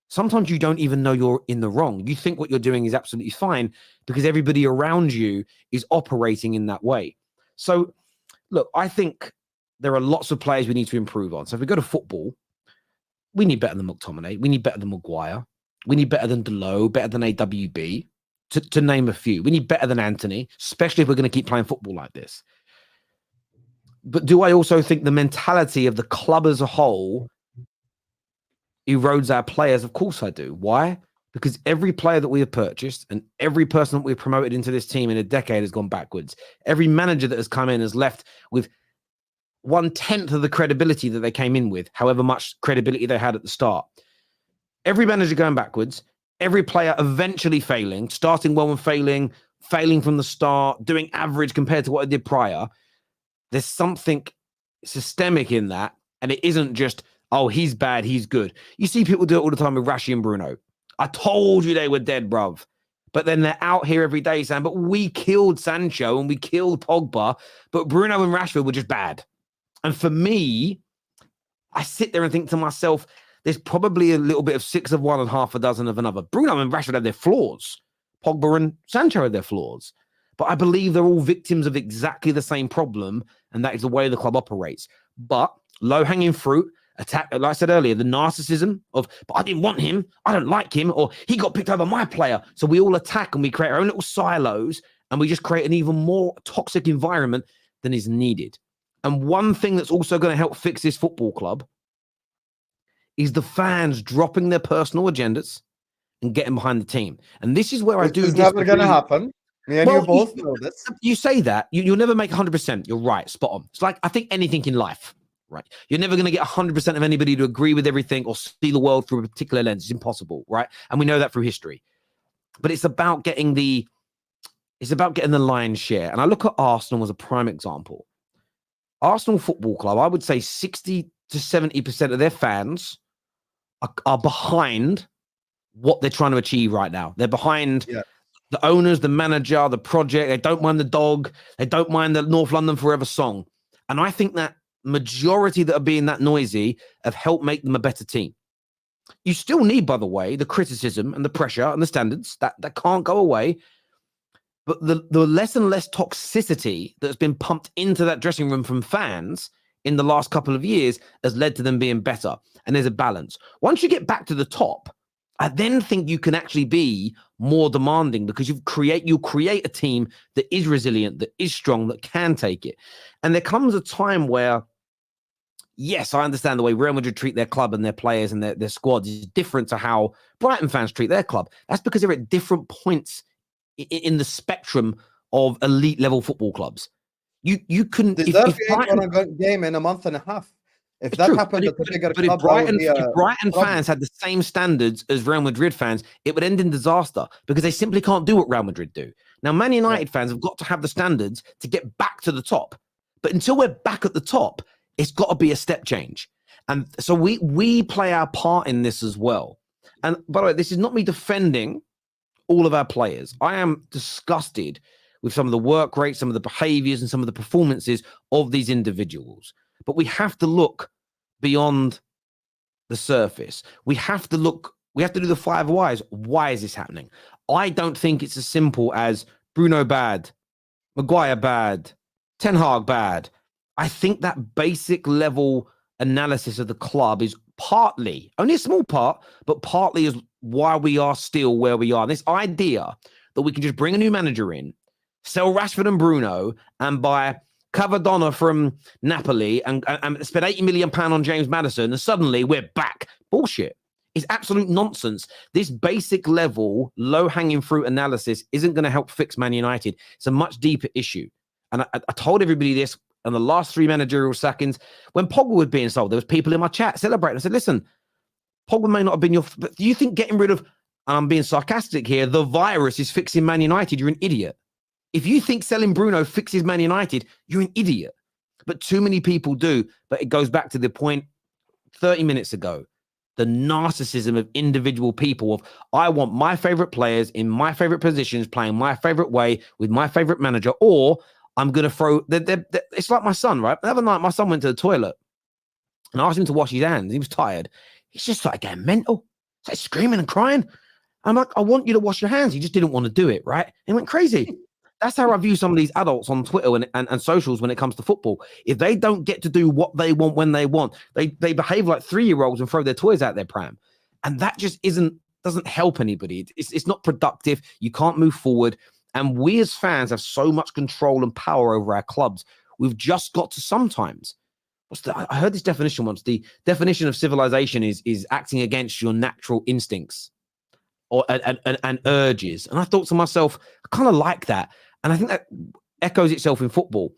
sometimes you don't even know you're in the wrong. You think what you're doing is absolutely fine because everybody around you is operating in that way. So, look, I think there are lots of players we need to improve on. So if we go to football, we need better than McTominay. We need better than Maguire. We need better than Delo, better than AWB, to name a few. We need better than Anthony, especially if we're going to keep playing football like this. But do I also think the mentality of the club as a whole erodes our players? Of course I do. Why? Because every player that we have purchased and every person that we've promoted into this team in a decade has gone backwards. Every manager that has come in has left with 1/10 of the credibility that they came in with, however much credibility they had at the start. Every manager going backwards, every player eventually failing, starting well and failing from the start, doing average compared to what they did prior. There's something systemic in that, and it isn't just, oh, he's bad, he's good. You see people do it all the time with Rashi and Bruno. I told you they were dead, bruv. But then they're out here every day saying, but we killed Sancho and we killed Pogba, but Bruno and Rashford were just bad. And for me, I sit there and think to myself, there's probably a little bit of 6 of one and half a dozen of another. Bruno and Rashford have their flaws. Pogba and Sancho have their flaws. But I believe they're all victims of exactly the same problem, and that is the way the club operates. But low-hanging fruit, attack, like I said earlier, the narcissism of, but I didn't want him, I don't like him, or he got picked over my player. So we all attack and we create our own little silos, and we just create an even more toxic environment than is needed. And one thing that's also going to help fix this football club is the fans dropping their personal agendas and getting behind the team. And this is where I do. It's never going to happen. Me and you both know this. You say that. You'll never make 100%. You're right. Spot on. It's like, I think anything in life, right? You're never going to get 100% of anybody to agree with everything or see the world through a particular lens. It's impossible, right? And we know that through history. But it's about getting the lion's share. And I look at Arsenal as a prime example. Arsenal Football Club, I would say 60 to 70% of their fans are behind what they're trying to achieve right now. They're behind the owners, the manager, the project. They don't mind the dog. They don't mind the North London Forever song. And I think that majority that are being that noisy have helped make them a better team. You still need, by the way, the criticism and the pressure and the standards that can't go away. But the less and less toxicity that's been pumped into that dressing room from fans in the last couple of years has led to them being better. And there's a balance. Once you get back to the top, I then think you can actually be more demanding because you'll create a team that is resilient, that is strong, that can take it. And there comes a time where, yes, I understand the way Real Madrid treat their club and their players and their squad is different to how Brighton fans treat their club. That's because they're at different points in the spectrum of elite level football clubs. You couldn't. If Brighton won a game in a month and a half. If that happened at the bigger club, if Brighton fans had the same standards as Real Madrid fans, it would end in disaster because they simply can't do what Real Madrid do. Now, Man United fans have got to have the standards to get back to the top. But until we're back at the top, it's got to be a step change. And so we play our part in this as well. And by the way, this is not me defending all of our players. I am disgusted with some of the work rates, some of the behaviors, and some of the performances of these individuals. But we have to look beyond the surface. We have to do the 5 whys. Why is this happening? I don't think it's as simple as Bruno bad, Maguire bad, Ten Hag bad. I think that basic level analysis of the club is partly, only a small part, but partly is why we are still where we are. This idea that we can just bring a new manager in, sell Rashford and Bruno, and buy Cavadonna from Napoli and spend £80 million on James Maddison, and suddenly we're back. Bullshit. It's absolute nonsense. This basic level, low-hanging fruit analysis isn't going to help fix Man United. It's a much deeper issue. And I told everybody this in the last 3 managerial sackings. When Pogba was being sold, there was people in my chat celebrating. I said, listen, Pogba may not have been but do you think getting rid of, and I'm being sarcastic here, the virus is fixing Man United? You're an idiot. If you think selling Bruno fixes Man United, you're an idiot. But too many people do. But it goes back to the point 30 minutes ago. The narcissism of individual people of, I want my favorite players in my favorite positions, playing my favorite way with my favorite manager, or I'm going to throw... It's like my son, right? The other night, my son went to the toilet and I asked him to wash his hands. He was tired. He's just like getting mental. He's like screaming and crying. I'm like, I want you to wash your hands. He just didn't want to do it, right? He went crazy. That's how I view some of these adults on Twitter and socials when it comes to football. If they don't get to do what they want when they want, they behave like 3-year-olds and throw their toys out their pram. And that just doesn't help anybody. It's not productive. You can't move forward. And we as fans have so much control and power over our clubs. We've just got to sometimes. I heard this definition once. The definition of civilization is acting against your natural instincts and urges. And I thought to myself, I kind of like that. And I think that echoes itself in football.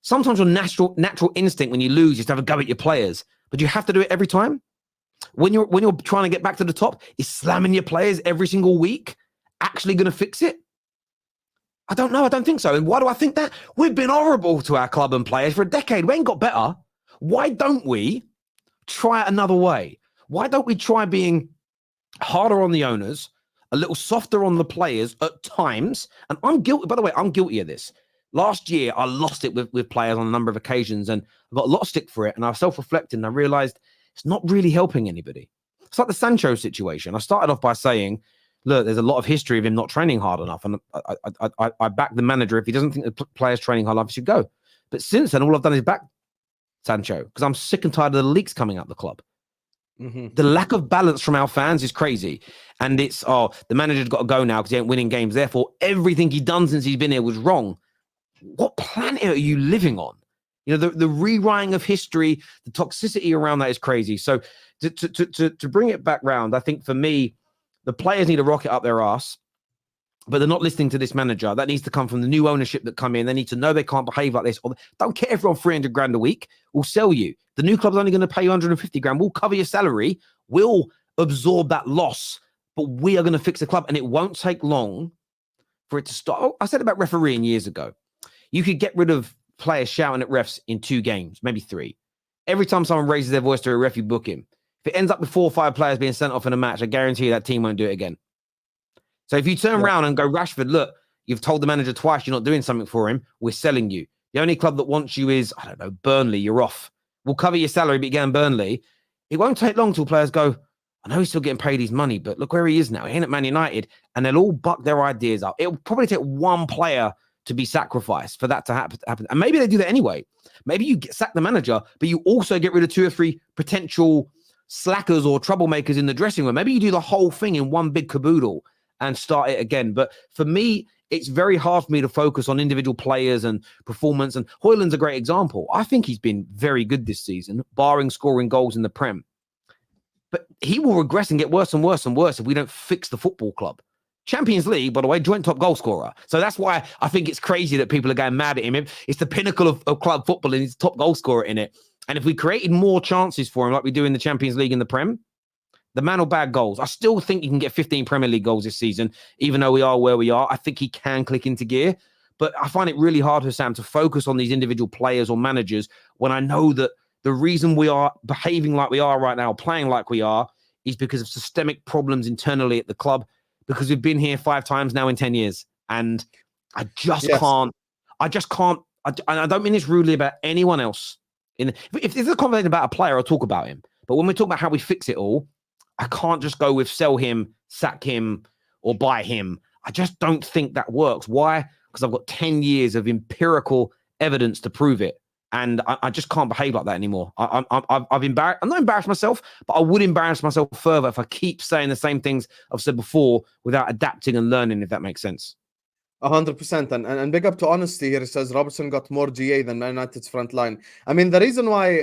Sometimes your natural instinct when you lose is to have a go at your players, but you have to do it every time. When you're trying to get back to the top, is slamming your players every single week actually going to fix it? I don't know. I don't think so. And why do I think that? We've been horrible to our club and players for a decade. We ain't got better. Why don't we try it another way? Why don't we try being harder on the owners, a little softer on the players at times? And I'm guilty, by the way, I'm guilty of this. Last year, I lost it with players on a number of occasions, and I got a lot of stick for it. And I was self-reflecting, and I realized it's not really helping anybody. It's like the Sancho situation. I started off by saying, look, there's a lot of history of him not training hard enough. And I back the manager. If he doesn't think the player's training hard enough, he should go. But since then, all I've done is back Sancho, because I'm sick and tired of the leaks coming out the club. Mm-hmm. The lack of balance from our fans is crazy. And it's, the manager's got to go now because he ain't winning games. Therefore, everything he's done since he's been here was wrong. What planet are you living on? You know, the rewriting of history, the toxicity around that is crazy. So to bring it back round, I think for me, the players need to rocket up their ass, but they're not listening to this manager. That needs to come from the new ownership that come in. They need to know they can't behave like this. Or don't care if you're on 300 grand a week. We'll sell you. The new club's only going to pay you 150 grand. We'll cover your salary. We'll absorb that loss, but we are going to fix the club. And it won't take long for it to start. Oh, I said about refereeing years ago. You could get rid of players shouting at refs in 2 games, maybe 3. Every time someone raises their voice to a ref, you book him. If it ends up with 4 or 5 players being sent off in a match, I guarantee you that team won't do it again. So if you turn around and go, Rashford, look, you've told the manager twice you're not doing something for him, we're selling you. The only club that wants you is, I don't know, Burnley, you're off. We'll cover your salary, but again, Burnley. It won't take long till players go, I know he's still getting paid his money, but look where he is now. He ain't at Man United. And they'll all buck their ideas up. It'll probably take one player to be sacrificed for that to happen. And maybe they do that anyway. Maybe you sack the manager, but you also get rid of 2 or 3 potential slackers or troublemakers in the dressing room. Maybe you do the whole thing in one big caboodle and start it again. But for me, it's very hard for me to focus on individual players and performance. And Højlund's a great example. I think he's been very good this season, barring scoring goals in the Prem. But he will regress and get worse and worse and worse if we don't fix the football club. Champions League, by the way, joint top goal scorer. So that's why I think it's crazy that people are going mad at him. It's the pinnacle of club football and he's top goal scorer in it. And if we created more chances for him like we do in the Champions League and the Prem, the man will bag goals. I still think he can get 15 Premier League goals this season, even though we are where we are. I think he can click into gear. But I find it really hard, Husam, to focus on these individual players or managers when I know that the reason we are behaving like we are right now, playing like we are, is because of systemic problems internally at the club, because we've been here 5 times now in 10 years. And I just can't. I don't mean this rudely about anyone else. If there's a conversation about a player, I'll talk about him. But when we talk about how we fix it all, I can't just go with sell him, sack him, or buy him. I just don't think that works. Why? Because I've got 10 years of empirical evidence to prove it. And I just can't behave like that anymore. I'm not embarrassed myself, but I would embarrass myself further if I keep saying the same things I've said before without adapting and learning, if that makes sense. 100%. And big up to honesty here. It says Robertson got more GA than Man United's front line. I mean, the reason why,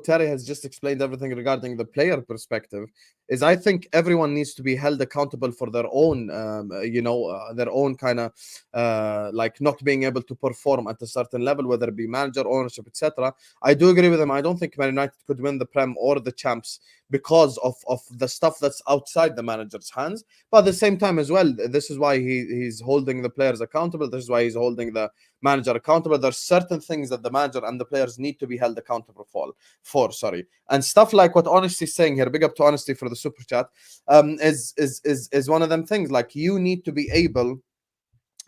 Terry has just explained everything regarding the player perspective is I think everyone needs to be held accountable for their own, their own kind of like not being able to perform at a certain level, whether it be manager, ownership, etc. I do agree with him. I don't think Man United could win the Prem or the Champs because of the stuff that's outside the manager's hands. But at the same time as well, this is why he's holding the players accountable. This is why he's holding the manager accountable. There's certain things that the manager and the players need to be held accountable for. And stuff like what Honesty is saying here, big up to Honesty for the super chat, is one of them things. Like, you need to be able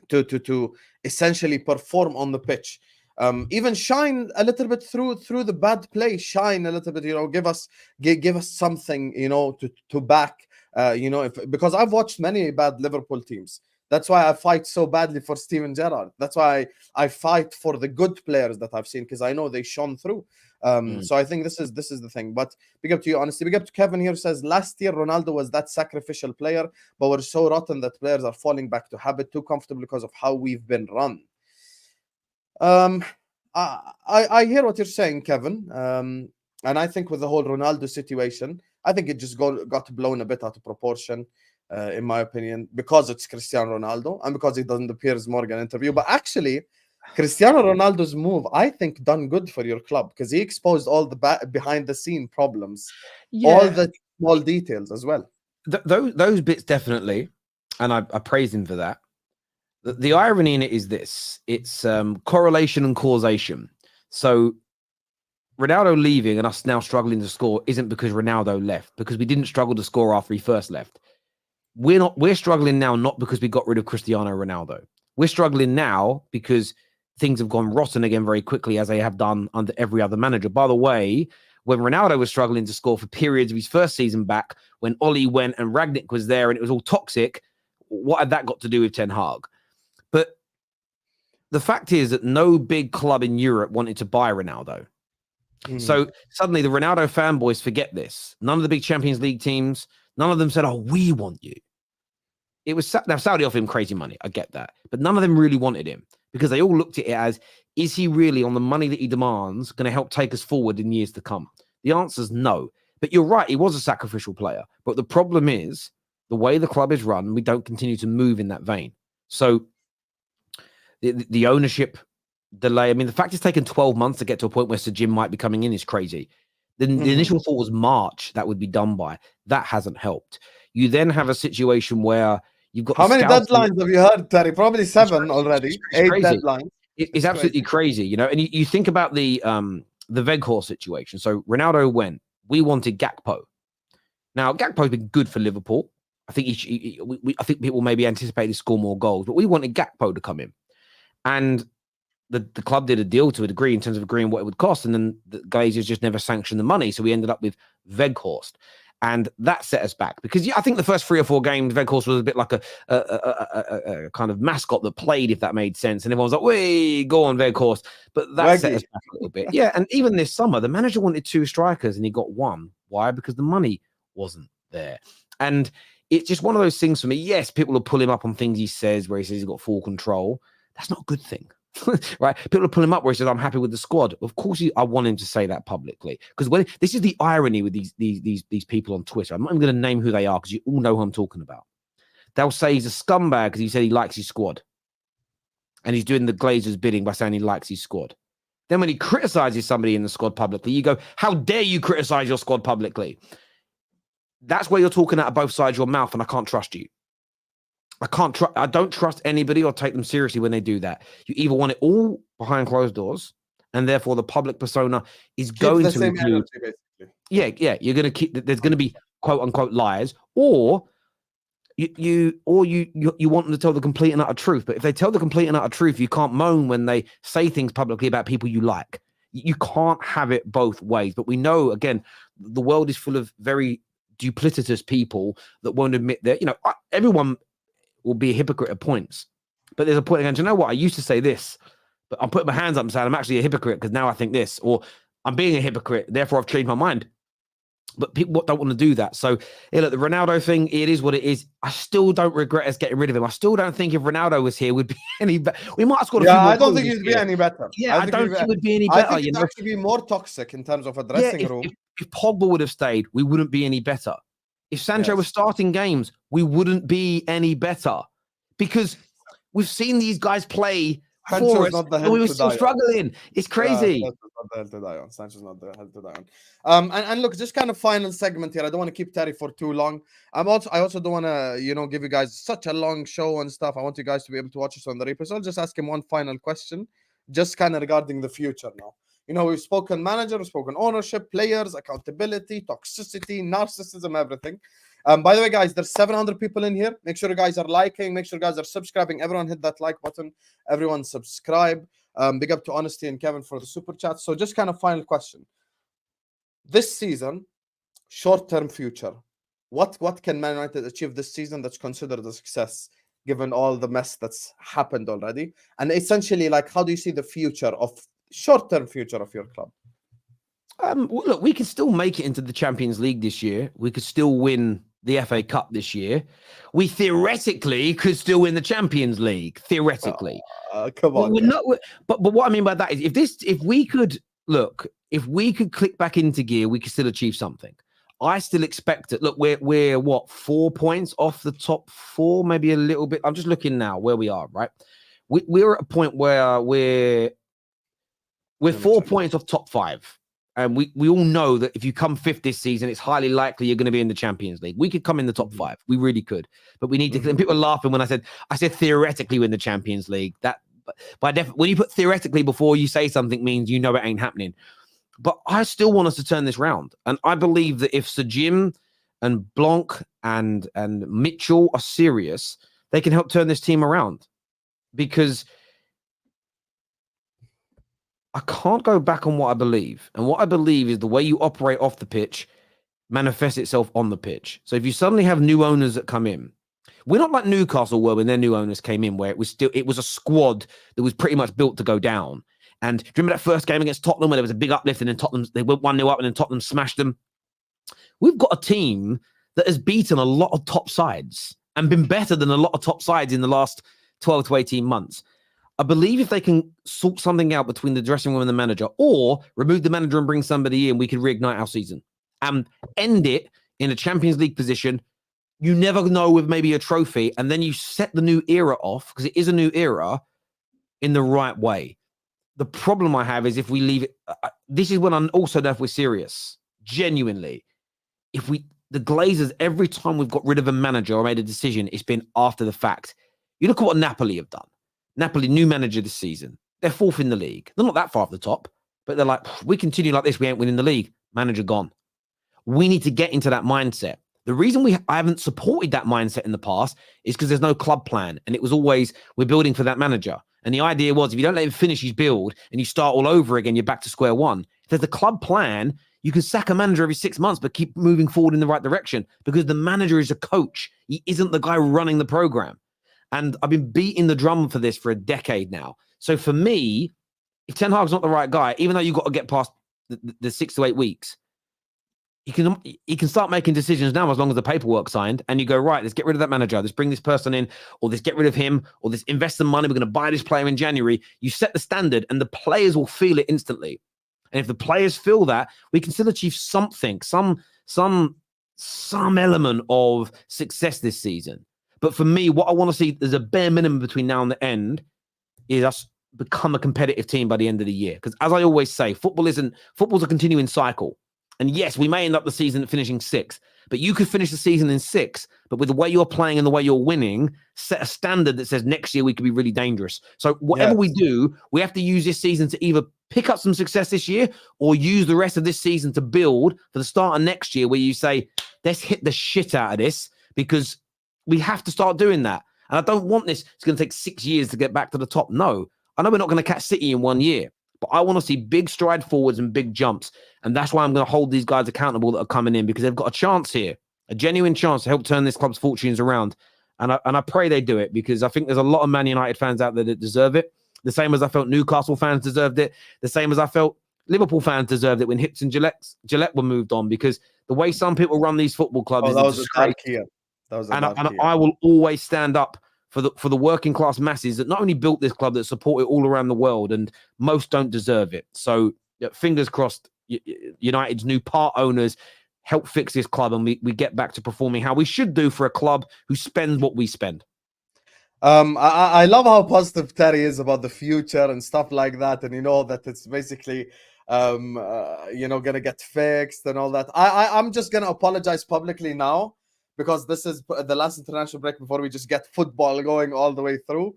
to essentially perform on the pitch. Even shine a little bit through the bad play. Shine a little bit, give us something, to back. Because I've watched many bad Liverpool teams. That's why I fight so badly for Steven Gerrard. That's why I fight for the good players that I've seen, because I know they shone through. So I think this is the thing. But big up to you, Honestly. Big up to Kevin here, says last year Ronaldo was that sacrificial player, but we're so rotten that players are falling back to habit too comfortably because of how we've been run. I hear what you're saying, Kevin. And I think with the whole Ronaldo situation, I think it just got blown a bit out of proportion, in my opinion, because it's Cristiano Ronaldo and because he done the Piers Morgan interview. But actually, Cristiano Ronaldo's move, I think, done good for your club, because he exposed all the behind-the-scene problems, all the small details as well. Those bits definitely, and I praise him for that. The irony in it is this: it's correlation and causation. So Ronaldo leaving and us now struggling to score isn't because Ronaldo left, because we didn't struggle to score after he first left. We're struggling now not because we got rid of Cristiano Ronaldo. We're struggling now because things have gone rotten again very quickly, as they have done under every other manager. By the way, when Ronaldo was struggling to score for periods of his first season back, when Oli went and Rangnick was there and it was all toxic, what had that got to do with Ten Hag? But the fact is that no big club in Europe wanted to buy Ronaldo. So suddenly the Ronaldo fanboys forget this. None of the big Champions League teams, none of them said, oh, we want you. It was now Saudi offered him crazy money. I get that. But none of them really wanted him, because they all looked at it as, is he really, on the money that he demands, going to help take us forward in years to come? The answer is no. But you're right, he was a sacrificial player. But the problem is, the way the club is run, we don't continue to move in that vein. So the ownership delay, I mean, the fact it's taken 12 months to get to a point where Sir Jim might be coming in is crazy. The initial thought was March that would be done by. That hasn't helped. You then have a situation where you've got... How many deadlines have you heard, Terry? Probably 7 already. It's 8 deadlines. It's absolutely crazy, you know. And you think about the Weghorst situation. So Ronaldo went. We wanted Gakpo. Now, Gakpo's been good for Liverpool. I think I think people maybe anticipated to score more goals, but we wanted Gakpo to come in. And the club did a deal to a degree in terms of agreeing what it would cost, and then the Glazers just never sanctioned the money. So we ended up with Weghorst. And that set us back because I think the first 3 or 4 games, Weghorst was a bit like a kind of mascot that played, if that made sense. And everyone's like, "Wait, go on, Weghorst." But that set us back a little bit. Yeah, and even this summer, the manager wanted 2 strikers and he got 1. Why? Because the money wasn't there. And it's just one of those things for me. Yes, people will pull him up on things he says where he says he's got full control. That's not a good thing. Right? People are pulling him up where he says, "I'm happy with the squad." Of course, I want him to say that publicly, because when this is the irony with these people on Twitter. I'm not even going to name who they are because you all know who I'm talking about. They'll say he's a scumbag because he said he likes his squad, and he's doing the Glazers' bidding by saying he likes his squad. Then when he criticizes somebody in the squad publicly, you go, "How dare you criticize your squad publicly?" That's where you're talking out of both sides of your mouth, and I can't trust you. I don't trust anybody or take them seriously when they do that. You either want it all behind closed doors, and therefore the public persona is going to include. Yeah, you're going to keep. There's going to be quote unquote lies, or you want them to tell the complete and utter truth. But if they tell the complete and utter truth, you can't moan when they say things publicly about people you like. You can't have it both ways. But we know, again, the world is full of very duplicitous people that won't admit that. You know, everyone will be a hypocrite at points, but there's a point again. Do you know what? I used to say this, but I'm putting my hands up and saying I'm actually a hypocrite because now I think this, or I'm being a hypocrite, therefore I've changed my mind. But people don't want to do that. So look, the Ronaldo thing, it is what it is. I still don't regret us getting rid of him. I still don't think if Ronaldo was here, would be any better. We might have scored a few more I don't think he'd be any better. Yeah, I don't think it would be any better. I think it'd actually be more toxic in terms of a dressing room. If Pogba would have stayed, we wouldn't be any better. If Sancho was starting games, we wouldn't be any better, because we've seen these guys play for us, and we were still struggling. It's crazy. Sancho's not the hell to die on. And look, just kind of final segment here. I don't want to keep Terry for too long. I also don't want to, give you guys such a long show and stuff. I want you guys to be able to watch us on the replay. So I'll just ask him one final question, just kind of regarding the future now. We've spoken manager, we've spoken ownership, players, accountability, toxicity, narcissism, everything. By the way, guys, there's 700 people in here. Make sure you guys are liking. Make sure you guys are subscribing. Everyone hit that like button. Everyone subscribe. Big up to Honesty and Kevin for the super chat. So just kind of final question. This season, short-term future, what can Man United achieve this season that's considered a success, given all the mess that's happened already? And essentially, like, how do you see the future of short-term future of your club? Look, we could still make it into the Champions League this year. We could still win the FA Cup this year. We theoretically could still win the Champions League. Theoretically, come on. But what I mean by that is, if we could click back into gear, we could still achieve something. I still expect it. Look, we're what, 4 points off the top 4, maybe a little bit. I'm just looking now where we are. Right, we're at a point where we're 4 points off top 5. And we all know that if you come 5th this season, it's highly likely you're going to be in the Champions League. We could come in the top 5. We really could. But we need to. And people are laughing when I said theoretically win the Champions League. That when you put theoretically before you say something means you know it ain't happening. But I still want us to turn this round. And I believe that if Sir Jim and Blanc and Mitchell are serious, they can help turn this team around. Because I can't go back on what I believe. And what I believe is the way you operate off the pitch manifests itself on the pitch. So if you suddenly have new owners that come in, we're not like Newcastle were when their new owners came in, where it was a squad that was pretty much built to go down. And do you remember that first game against Tottenham where there was a big uplift and then they went 1-0 up and then Tottenham smashed them? We've got a team that has beaten a lot of top sides and been better than a lot of top sides in the last 12 to 18 months. I believe if they can sort something out between the dressing room and the manager, or remove the manager and bring somebody in, we could reignite our season and end it in a Champions League position. You never know, with maybe a trophy, and then you set the new era off, because it is a new era, in the right way. The problem I have is if we leave it, this is when I also know if we're serious, genuinely. The Glazers, every time we've got rid of a manager or made a decision, it's been after the fact. You look at what Napoli have done. Napoli, new manager this season. They're 4th in the league. They're not that far off the top, but they're like, we continue like this, we ain't winning the league. Manager gone. We need to get into that mindset. The reason I haven't supported that mindset in the past is because there's no club plan. And it was always, we're building for that manager. And the idea was, if you don't let him finish his build and you start all over again, you're back to square one. If there's a club plan, you can sack a manager every 6 months, but keep moving forward in the right direction, because the manager is a coach. He isn't the guy running the program. And I've been beating the drum for this for a decade now. So for me, if Ten Hag's not the right guy, even though you've got to get past the 6 to 8 weeks, he can start making decisions now as long as the paperwork's signed, and you go, right, let's get rid of that manager, let's bring this person in, or let's get rid of him, or let's invest some money, we're going to buy this player in January. You set the standard and the players will feel it instantly. And if the players feel that, we can still achieve something, some element of success this season. But for me, what I want to see as a bare minimum between now and the end is us become a competitive team by the end of the year. Because as I always say, football's a continuing cycle. And yes, we may end up the season finishing 6th, but you could finish the season in 6th. But with the way you're playing and the way you're winning, set a standard that says next year we could be really dangerous. So whatever we do, we have to use this season to either pick up some success this year or use the rest of this season to build for the start of next year, where you say, let's hit the shit out of this, because we have to start doing that. And I don't want this. It's going to take 6 years to get back to the top. No, I know we're not going to catch City in 1 year, but I want to see big stride forwards and big jumps. And that's why I'm going to hold these guys accountable that are coming in, because they've got a chance here, a genuine chance to help turn this club's fortunes around. And I pray they do it, because I think there's a lot of Man United fans out there that deserve it. The same as I felt Newcastle fans deserved it. The same as I felt Liverpool fans deserved it when Hips and Gillette were moved on, because the way some people run these football clubs is a disgrace. And I will always stand up for the working class masses that not only built this club, that support it all around the world, and most don't deserve it. So fingers crossed, United's new part owners help fix this club, and we get back to performing how we should do for a club who spends what we spend. I love how positive Terry is about the future and stuff like that, and that it's basically gonna get fixed and all that. I'm just gonna apologize publicly now, because this is the last international break before we just get football going all the way through,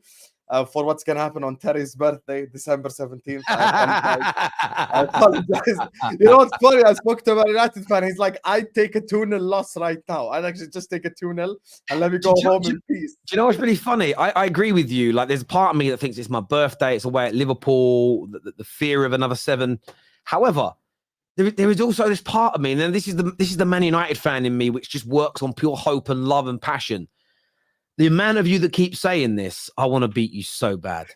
for what's going to happen on Terry's birthday, December 17th. I apologize. You know what's funny? I spoke to a United fan. He's like, I'd take a 2-0 loss right now. I'd actually just take a 2-0 and let me go home in peace. Do you know what's really funny? I agree with you. Like, there's a part of me that thinks it's my birthday. It's away at Liverpool, the fear of another 7. However, there is also this part of me, and this is the Man United fan in me, which just works on pure hope and love and passion. The amount of you that keep saying this, I want to beat you so bad.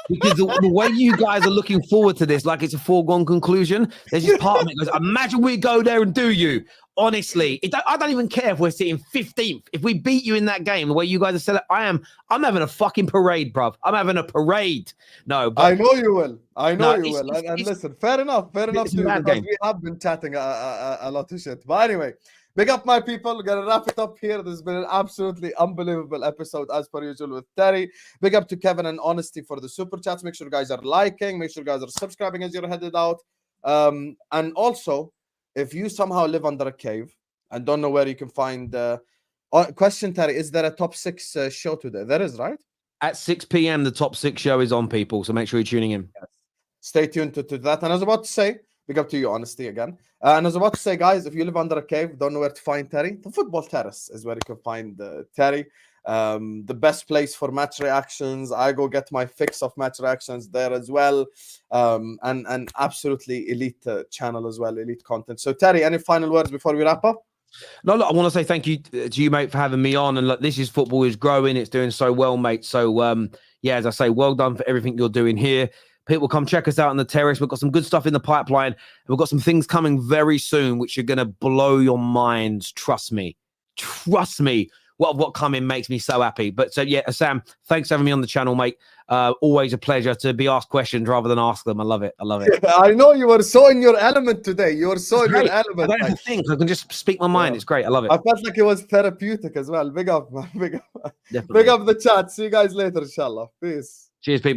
Because the way you guys are looking forward to this, like it's a foregone conclusion, there's this part of me that goes, imagine we go there and do you. Honestly, I don't even care if we're sitting 15th. If we beat you in that game, the way you guys are selling, I'm having a fucking parade, bruv. I'm having a parade. No, but I know you will. And listen, fair enough too, because we have been chatting a lot of shit. But anyway, big up my people. We're gonna wrap it up here. This has been an absolutely unbelievable episode as per usual with Terry. Big up to Kevin and Honesty for the super chats. Make sure you guys are liking, make sure you guys are subscribing as you're headed out. And also, if you somehow live under a cave and don't know where you can find question, Terry, is there a top 6 show today? There is, right? At 6 p.m. the top 6 show is on, people, so make sure you're tuning in. Yes. Stay tuned to that. And I was about to say, big up to you, Honesty, again. And I was about to say, guys, if you live under a cave, don't know where to find Terry, the Football Terrace is where you can find Terry. The best place for match reactions. I go get my fix of match reactions there as well. And absolutely elite channel as well, elite content. So Terry, any final words before we wrap up? No, look, I want to say thank you to you, mate, for having me on. And look, this is football is growing. It's doing so well, mate. So yeah, as I say, well done for everything you're doing here. People, come check us out on the terrace. We've got some good stuff in the pipeline. And we've got some things coming very soon, which are going to blow your minds. Trust me. Trust me. what coming makes me so happy. But so yeah, Sam, thanks for having me on the channel, mate. Always a pleasure to be asked questions rather than ask them. I love it. I love it. I know you were so in your element today. You were so in your I element. don't have to think. I can just speak my mind. It's great. I love it. I felt like it was therapeutic as well. Big up, man. Big up. Definitely. Big up the chat. See you guys later, inshallah. Peace. Cheers, people.